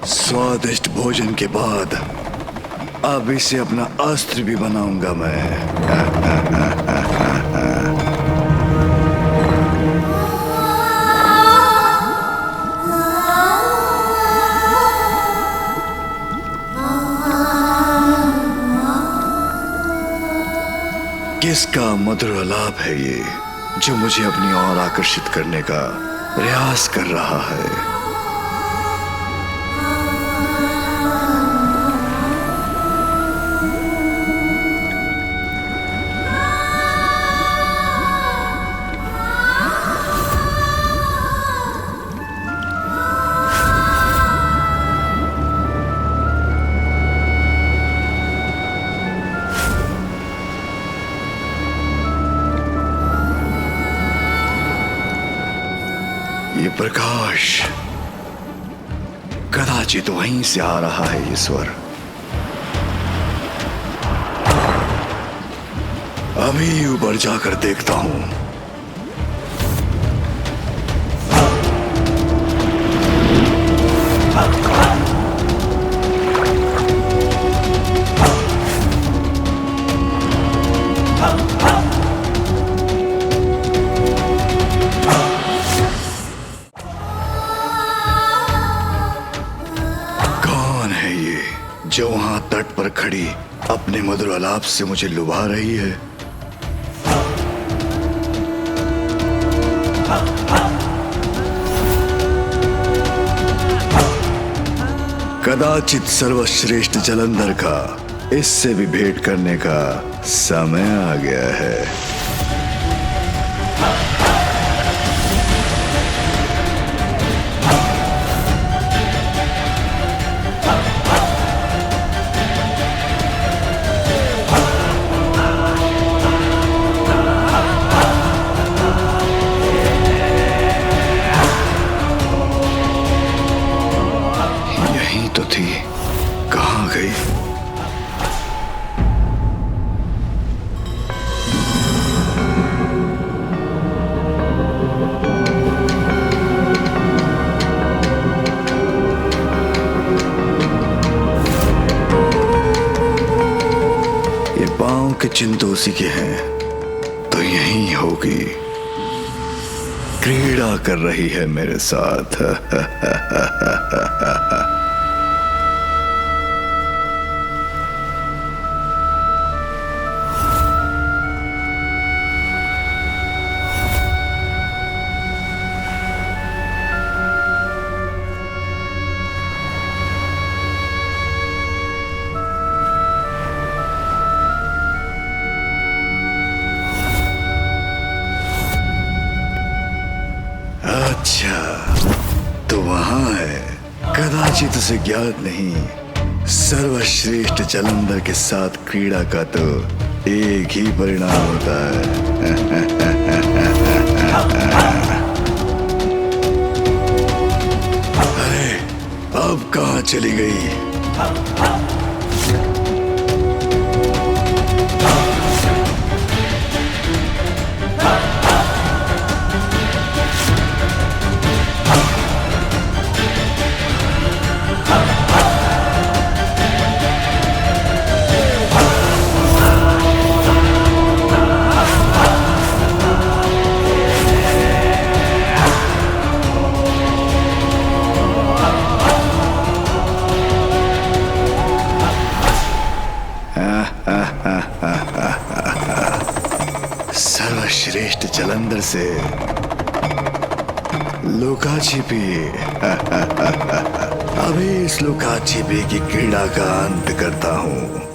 Speaker 3: स्वादिष्ट भोजन के बाद अब इसे अपना अस्त्र भी बनाऊंगा मैं। किसका मधुर आलाप है ये जो मुझे अपनी ओर आकर्षित करने का प्रयास कर रहा है? ये प्रकाश कदाचित वहीं से आ रहा है। ये स्वर अभी ऊपर जाकर देखता हूं। जो वहां तट पर खड़ी अपने मधुर आलाप से मुझे लुभा रही है। कदाचित सर्वश्रेष्ठ जलंधर का इससे भी भेंट करने का समय आ गया है। तो थी, कहां गई? ये पांव के चिन्ह तो उसी के हैं, तो यहीं होगी। क्रीड़ा कर रही है मेरे साथ। अच्छा, तो वहां है। कदाचित उसे ज्ञात नहीं, सर्वश्रेष्ठ जलंधर के साथ क्रीड़ा का तो एक ही परिणाम होता है। अरे, अब कहां चली गई? जलंधर से लुका छिपी अभी इस लुका छिपी की क्रीड़ा का अंत करता हूं।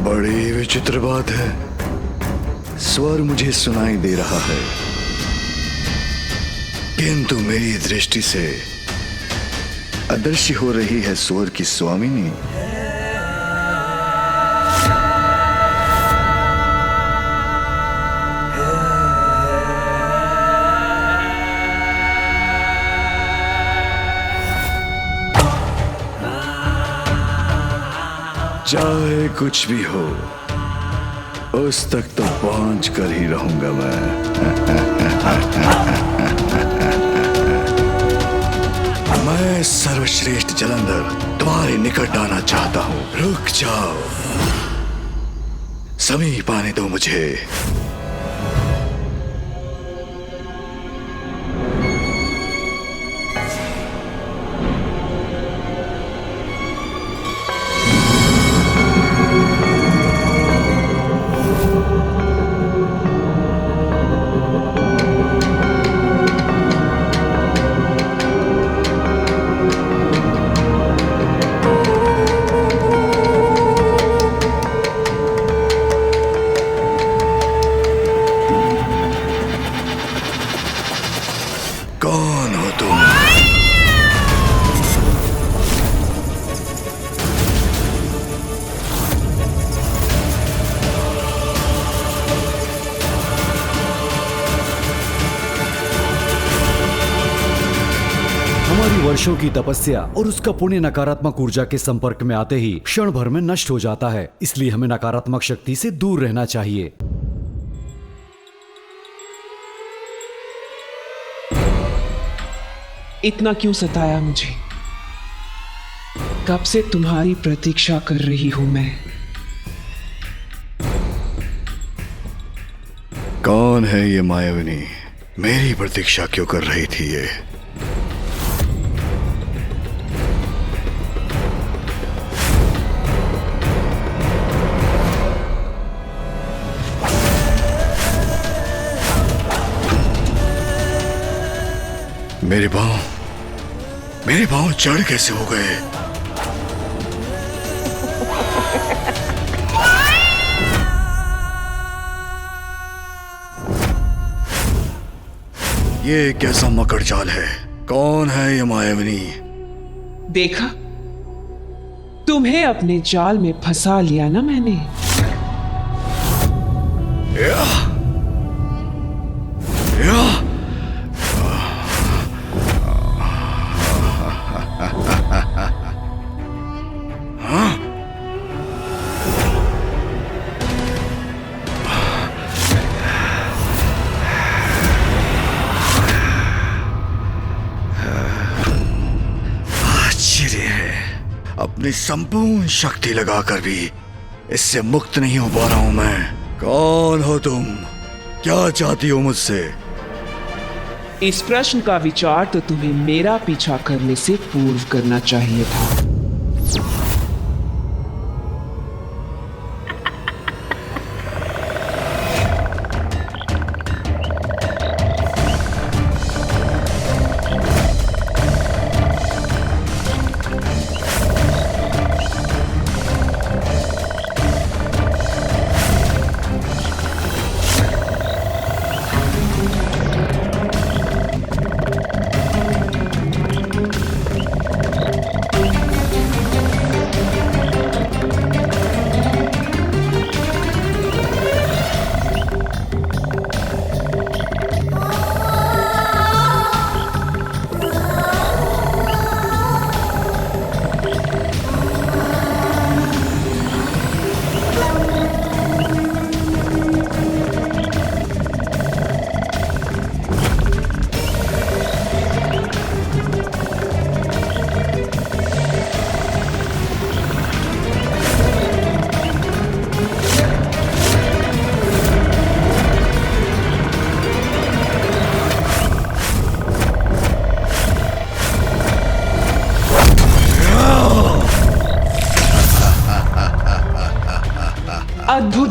Speaker 3: बड़ी विचित्र बात है, स्वर मुझे सुनाई दे रहा है, किंतु मेरी दृष्टि से अदृश्य हो रही है स्वर की स्वामिनी। चाहे कुछ भी हो, उस तक तो पहुंच कर ही रहूंगा मैं। मैं सर्वश्रेष्ठ जलंधर तुम्हारे निकट आना चाहता हूं। रुक जाओ, समीप आने दो मुझे। कौन हो तुम?
Speaker 8: हमारी वर्षों की तपस्या और उसका पुण्य नकारात्मक ऊर्जा के संपर्क में आते ही क्षण भर में नष्ट हो जाता है, इसलिए हमें नकारात्मक शक्ति से दूर रहना चाहिए।
Speaker 15: इतना क्यों सताया मुझे? कब से तुम्हारी प्रतीक्षा कर रही हूं मैं।
Speaker 3: कौन है ये मायाविनी? मेरी प्रतीक्षा क्यों कर रही थी ये? मेरे पांव जड़ कैसे हो गए? ये कैसा मकड़ जाल है? कौन है ये मायाविनी?
Speaker 15: देखा, तुम्हें अपने जाल में फंसा लिया ना मैंने।
Speaker 3: या अपनी संपूर्ण शक्ति लगाकर भी इससे मुक्त नहीं हो पा रहा हूं मैं। कौन हो तुम? क्या चाहती हो मुझसे?
Speaker 15: इस प्रश्न का विचार तो तुम्हें मेरा पीछा करने से पूर्व करना चाहिए था।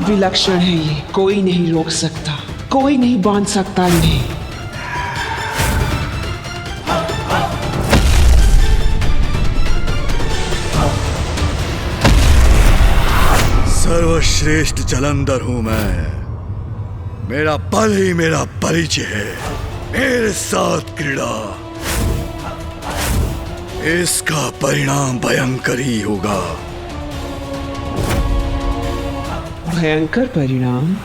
Speaker 15: विलक्षण है ये, कोई नहीं रोक सकता, कोई नहीं बांध सकता इन्हें।
Speaker 3: सर्वश्रेष्ठ जलंधर हूं मैं। मेरा बल ही मेरा परिचय है। मेरे साथ क्रीड़ा, इसका परिणाम भयंकर ही होगा।
Speaker 15: भयंकर परिणाम?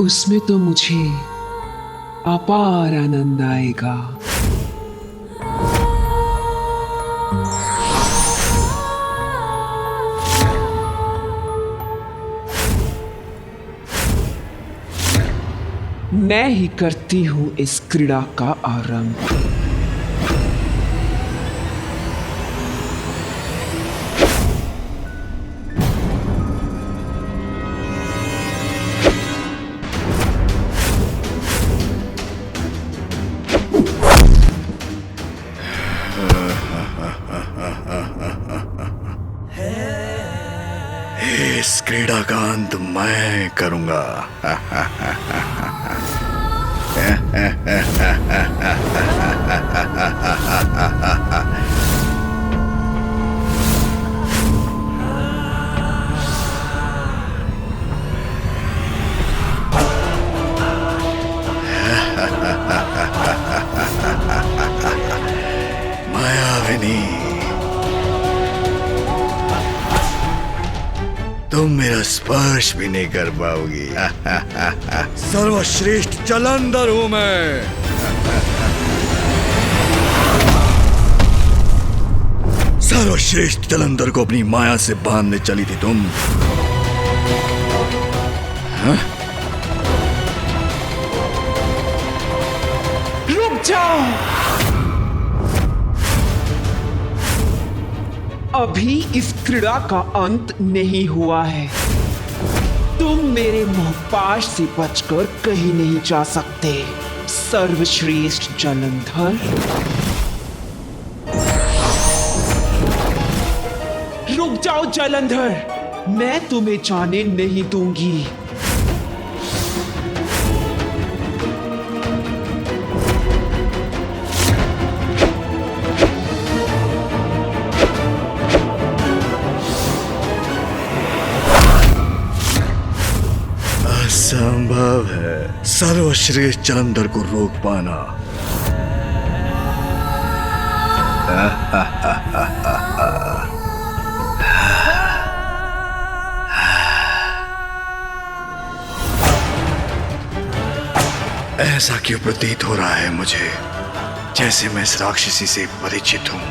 Speaker 15: उसमें तो मुझे अपार आनंद आएगा। मैं ही करती हूं इस क्रीड़ा का आरंभ।
Speaker 3: इस क्रीड़ा का अंत मैं करूंगा। मायाविनी, तुम मेरा स्पर्श भी नहीं कर पाओगी। सर्वश्रेष्ठ जलंधर हूं मैं। सर्वश्रेष्ठ जलंधर को अपनी माया से बांधने चली थी तुम। हाँ?
Speaker 15: रुक जाओ, अभी इस क्रीड़ा का अंत नहीं हुआ है। तुम मेरे मोहपाश से बचकर कहीं नहीं जा सकते, सर्वश्रेष्ठ जलंधर। रुक जाओ जलंधर, मैं तुम्हें जाने नहीं दूंगी।
Speaker 3: असंभव है सर्वश्रेष्ठ जलंधर को रोक पाना। ऐसा क्यों प्रतीत हो रहा है मुझे, जैसे मैं इस राक्षसी से परिचित हूं।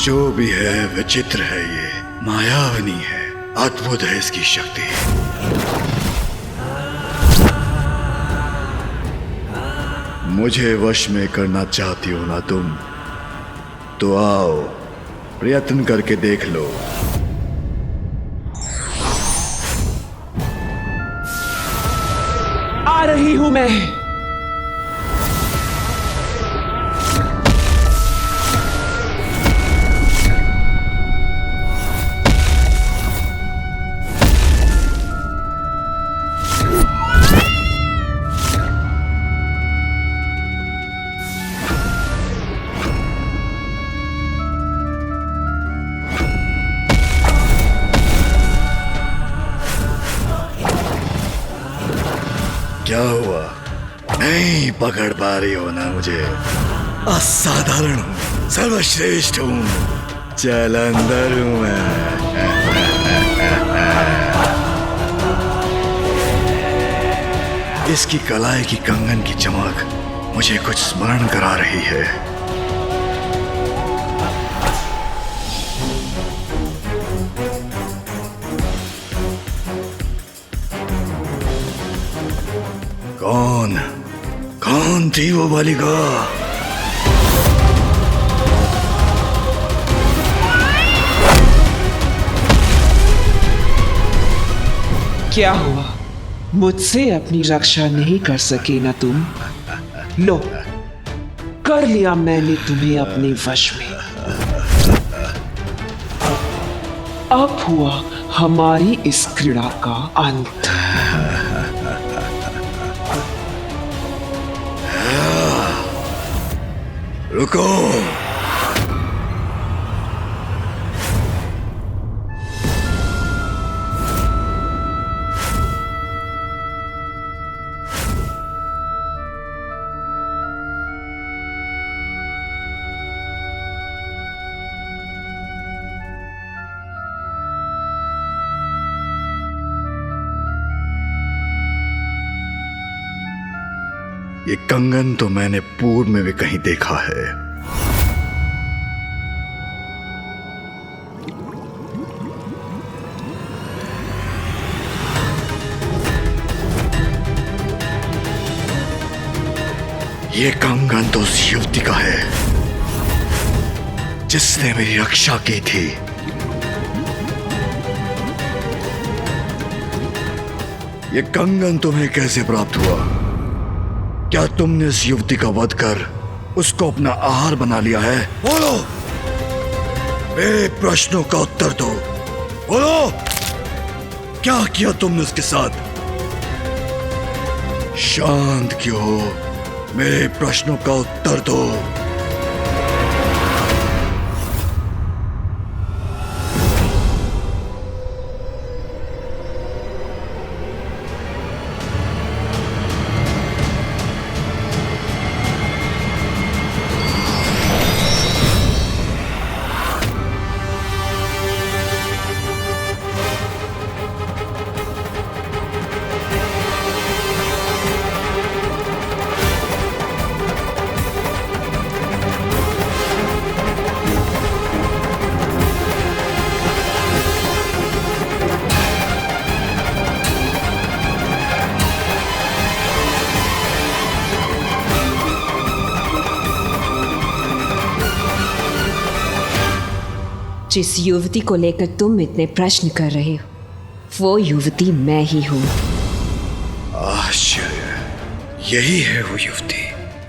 Speaker 3: जो भी है विचित्र है, ये मायाविनी है, अद्भुत है इसकी शक्ति। मुझे वश में करना चाहती हो ना तुम, तो आओ प्रयत्न करके देख लो।
Speaker 15: आ रही हूं मैं।
Speaker 3: क्या हुआ, नहीं पकड़ पा रही हो ना मुझे? असाधारण हूँ, सर्वश्रेष्ठ हूँ, जलंधर हूँ मैं। इसकी कलाई की कंगन की चमक मुझे कुछ स्मरण करा रही है। कौन थी वो बालिका?
Speaker 15: क्या हुआ, मुझसे अपनी रक्षा नहीं कर सके ना तुम? लो, कर लिया मैंने तुम्हें अपने वश में। अब हुआ हमारी इस क्रीड़ा का अंत।
Speaker 3: रुको। ये कंगन तो मैंने पूर्व में भी कहीं देखा है। ये कंगन तो उस युवती का है जिसने मेरी रक्षा की थी। ये कंगन तुम्हें कैसे प्राप्त हुआ? क्या तुमने इस युवती का वध कर उसको अपना आहार बना लिया है? बोलो, मेरे प्रश्नों का उत्तर दो। बोलो, क्या किया तुमने उसके साथ? शांत क्यों हो? मेरे प्रश्नों का उत्तर दो।
Speaker 14: जिस युवती को लेकर तुम इतने प्रश्न कर रहे हो, वो युवती मैं ही हूं।
Speaker 3: आश्चर्य, यही है वो युवती।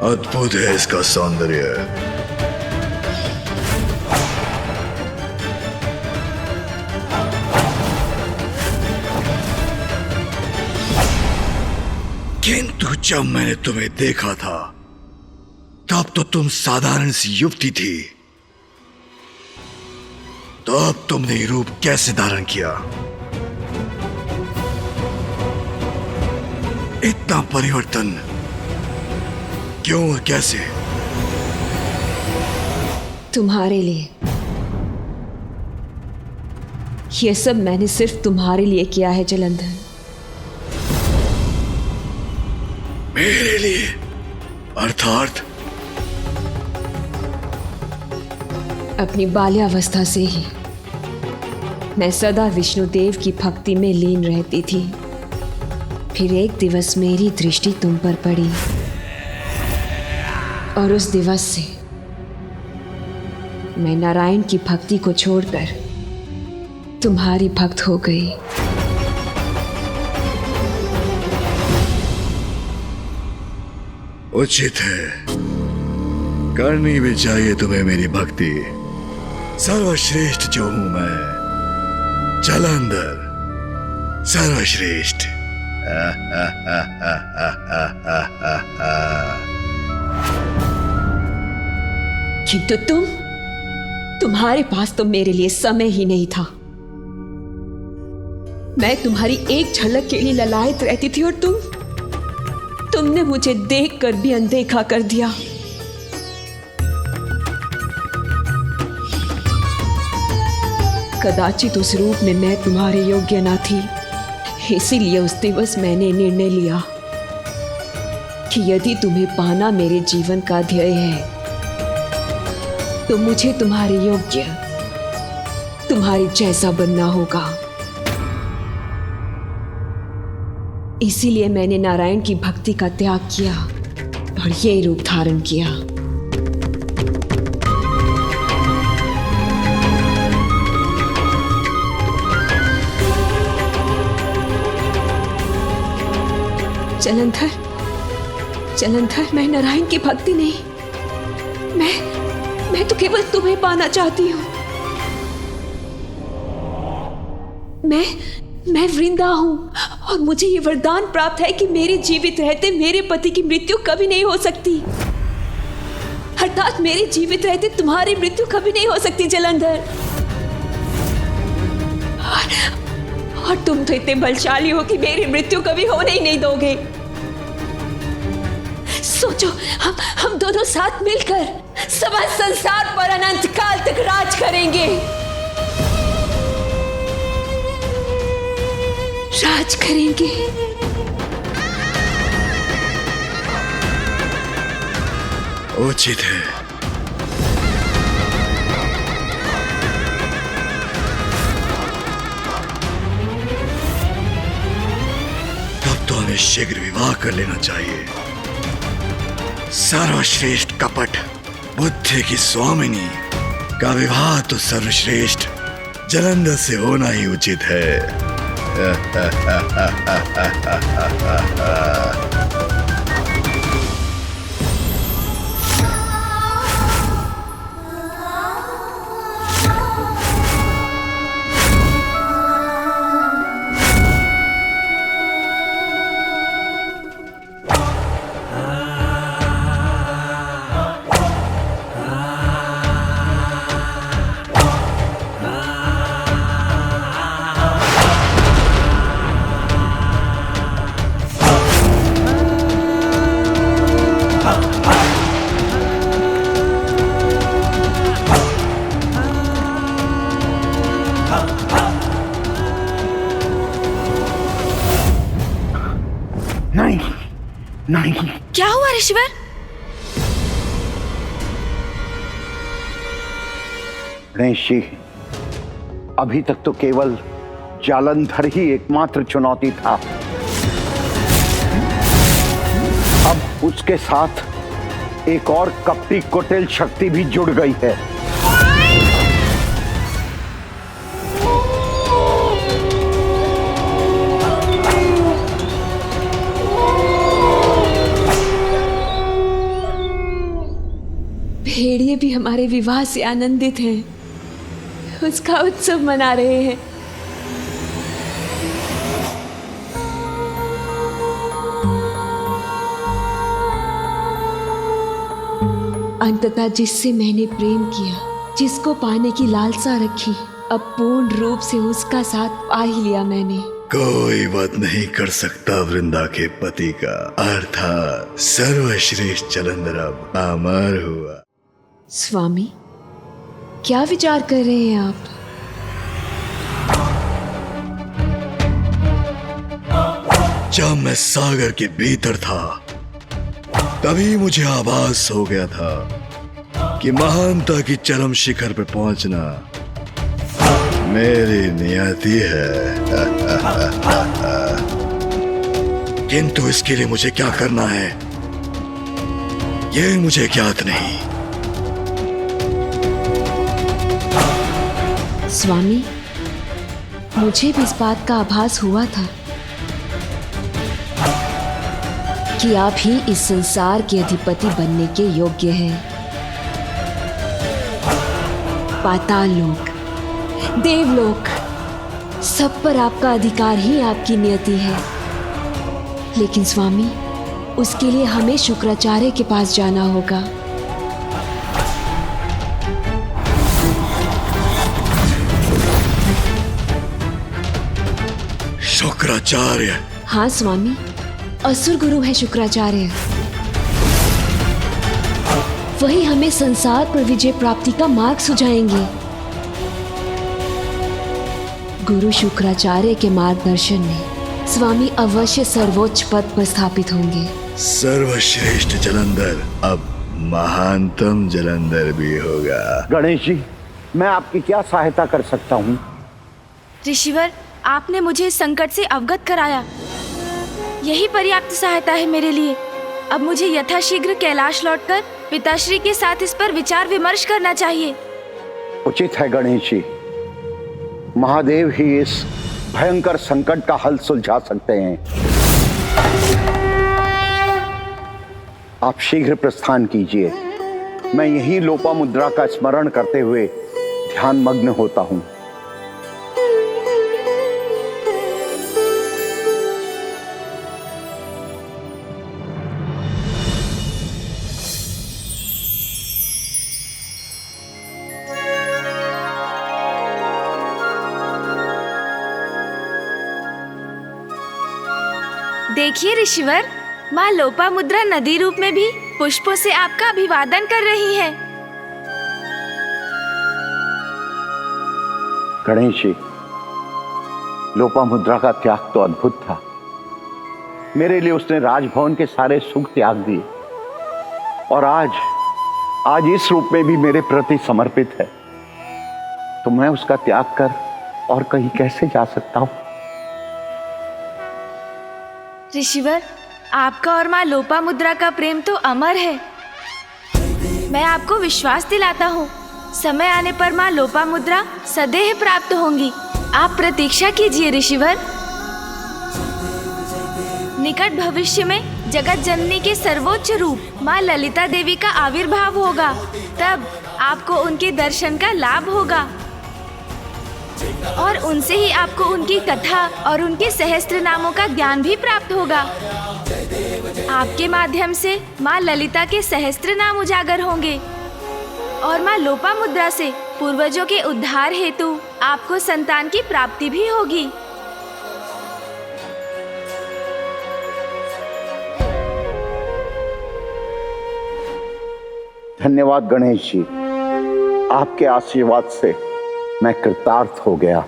Speaker 3: अद्भुत है इसका सौंदर्य। किंतु जब मैंने तुम्हें देखा था तब तो तुम साधारण सी युवती थी। तो अब तुमने ये रूप कैसे धारण किया? इतना परिवर्तन क्यों और कैसे?
Speaker 14: तुम्हारे लिए। ये सब मैंने सिर्फ तुम्हारे लिए किया है जलंधर।
Speaker 3: मेरे लिए? अर्थात?
Speaker 14: अपनी बाल्यावस्था से ही मैं सदा विष्णुदेव की भक्ति में लीन रहती थी। फिर एक दिवस मेरी दृष्टि तुम पर पड़ी और उस दिवस से मैं नारायण की भक्ति को छोड़कर तुम्हारी भक्त हो गई।
Speaker 3: उचित है, करनी भी चाहिए तुम्हें मेरी भक्ति। सर्वश्रेष्ठ जो हूं मैं, जलंधर सर्वश्रेष्ठ।
Speaker 14: किंतु तुम्हारे पास तो मेरे लिए समय ही नहीं था। मैं तुम्हारी एक झलक के लिए ललायत रहती थी और तुमने मुझे देखकर भी अनदेखा कर दिया। कदाचित उस रूप में मैं तुम्हारे योग्य ना थी, इसीलिए उस दिवस मैंने निर्णय लिया कि यदि तुम्हें पाना मेरे जीवन का ध्येय है तो मुझे तुम्हारे योग्य, तुम्हारी जैसा बनना होगा। इसीलिए मैंने नारायण की भक्ति का त्याग किया और ये रूप धारण किया। जलंधर, मैं नारायण की भक्ति नहीं, मैं तो केवल तुम्हें पाना चाहती हूँ। मैं वृंदा हूँ और मुझे ये वरदान प्राप्त है कि मेरे जीवित रहते मेरे पति की मृत्यु कभी नहीं हो सकती, अर्थात मेरे जीवित रहते तुम्हारी मृत्यु कभी नहीं हो सकती जलंधर। और तुम तो इतने बलशाली हो कि मेरी मृत्यु कभी होने ही नहीं दोगे। सोचो, हम दोनों साथ मिलकर समस्त संसार पर अनंत काल तक राज करेंगे, राज करेंगे।
Speaker 3: उचित है। तब तो हमें शीघ्र विवाह कर लेना चाहिए। सर्वश्रेष्ठ कपट बुद्धि की स्वामिनी का विवाह तो सर्वश्रेष्ठ जलंधर से होना ही उचित है।
Speaker 9: नहीं।
Speaker 1: क्या हुआ ऋषिवर?
Speaker 9: गणेश जी, अभी तक तो केवल जालंधर ही एकमात्र चुनौती था। अब उसके साथ एक और कपटी कुटिल शक्ति भी जुड़ गई है।
Speaker 14: भेड़िए भी हमारे विवाह से आनंदित हैं, उसका उत्सव मना रहे हैं। अंततः जिससे मैंने प्रेम किया, जिसको पाने की लालसा रखी, अब पूर्ण रूप से उसका साथ पा ही लिया मैंने।
Speaker 3: कोई बात नहीं कर सकता वृंदा के पति का, अर्थात सर्वश्रेष्ठ जलंधर अब अमर हुआ।
Speaker 14: स्वामी, क्या विचार कर रहे हैं आप?
Speaker 3: जब मैं सागर के भीतर था तभी मुझे आभास हो गया था कि महानता की चरम शिखर पर पहुंचना मेरी नियति है। किंतु इसके लिए मुझे क्या करना है यह मुझे ज्ञात नहीं।
Speaker 14: स्वामी, मुझे भी इस बात का आभास हुआ था कि आप ही इस संसार के अधिपति बनने के योग्य हैं। पाताल लोक, देवलोक, सब पर आपका अधिकार ही आपकी नियति है। लेकिन स्वामी, उसके लिए हमें शुक्राचार्य के पास जाना होगा।
Speaker 3: शुक्राचार्य?
Speaker 14: हाँ स्वामी, असुर गुरु है शुक्राचार्य। वही हमें संसार पर विजय प्राप्ति का मार्ग सुझाएंगे। गुरु शुक्राचार्य के मार्गदर्शन में स्वामी अवश्य सर्वोच्च पद पर स्थापित होंगे।
Speaker 3: सर्वश्रेष्ठ जलंधर अब महानतम जलंधर भी होगा।
Speaker 9: गणेश जी, मैं आपकी क्या सहायता कर सकता हूँ?
Speaker 1: ऋषिवर, आपने मुझे इस संकट से अवगत कराया, यही पर्याप्त सहायता है मेरे लिए। अब मुझे यथाशीघ्र कैलाश लौटकर पिताश्री के साथ इस पर विचार विमर्श करना चाहिए।
Speaker 9: उचित है गणेश जी, महादेव ही इस भयंकर संकट का हल सुलझा सकते हैं। आप शीघ्र प्रस्थान कीजिए। मैं यही लोपामुद्रा का स्मरण करते हुए ध्यान मग्न होता हूं।
Speaker 1: देखिए ऋषिवर, माँ लोपामुद्रा नदी रूप में भी पुष्पों से आपका अभिवादन कर रही है।
Speaker 9: गणेश जी, लोपामुद्रा का त्याग तो अद्भुत था। मेरे लिए उसने राजभवन के सारे सुख त्याग दिए और आज इस रूप में भी मेरे प्रति समर्पित है। तो मैं उसका त्याग कर और कहीं कैसे जा सकता हूं?
Speaker 1: ऋषिवर, आपका और माँ लोपामुद्रा का प्रेम तो अमर है। मैं आपको विश्वास दिलाता हूँ, समय आने पर माँ लोपामुद्रा सदैव प्राप्त होंगी। आप प्रतीक्षा कीजिए ऋषिवर। निकट भविष्य में जगत जननी के सर्वोच्च रूप माँ ललिता देवी का आविर्भाव होगा। तब आपको उनके दर्शन का लाभ होगा और उनसे ही आपको उनकी कथा और उनके सहस्त्र नामों का ज्ञान भी प्राप्त होगा। आपके माध्यम से माँ ललिता के सहस्त्र नाम उजागर होंगे और माँ लोपामुद्रा से पूर्वजों के उद्धार हेतु आपको संतान की प्राप्ति भी होगी।
Speaker 9: धन्यवाद गणेश जी, आपके आशीर्वाद से मैं कृतार्थ हो गया।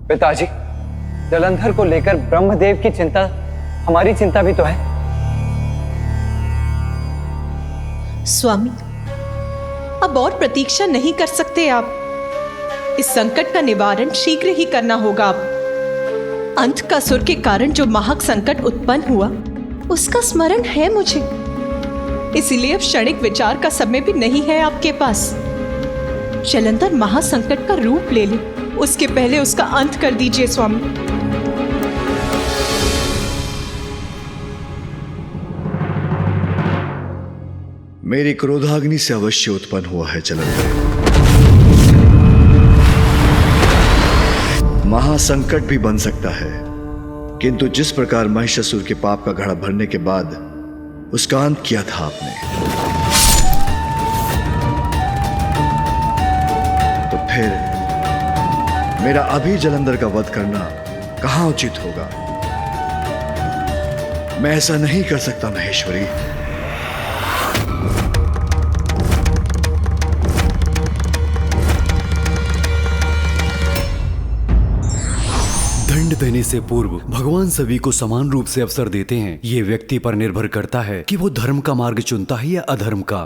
Speaker 6: पिताजी, जलंधर को लेकर ब्रह्मदेव की चिंता हमारी चिंता भी तो है।
Speaker 4: स्वामी, अब और प्रतीक्षा नहीं कर सकते आप। इस संकट का निवारण शीघ्र ही करना होगा। आप अंधकासुर के कारण जो महक संकट उत्पन्न हुआ, उसका स्मरण है मुझे। इसीलिए अब क्षणिक विचार का समय भी नहीं है आपके पास। जलंधर महासंकट का रूप ले ले, उसके पहले उसका अंत कर दीजिए स्वामी।
Speaker 3: मेरी क्रोधाग्नि से अवश्य उत्पन्न हुआ है जलंधर। महासंकट भी बन सकता है, किंतु जिस प्रकार महिषासुर के पाप का घड़ा भरने के बाद उसका अंत किया था आपने, तो फिर मेरा अभी जलंधर का वध करना कहां उचित होगा? मैं ऐसा नहीं कर सकता महेश्वरी।
Speaker 8: दंड देने से पूर्व भगवान सभी को समान रूप से अवसर देते हैं। ये व्यक्ति पर निर्भर करता है कि वो धर्म का मार्ग चुनता है या अधर्म का।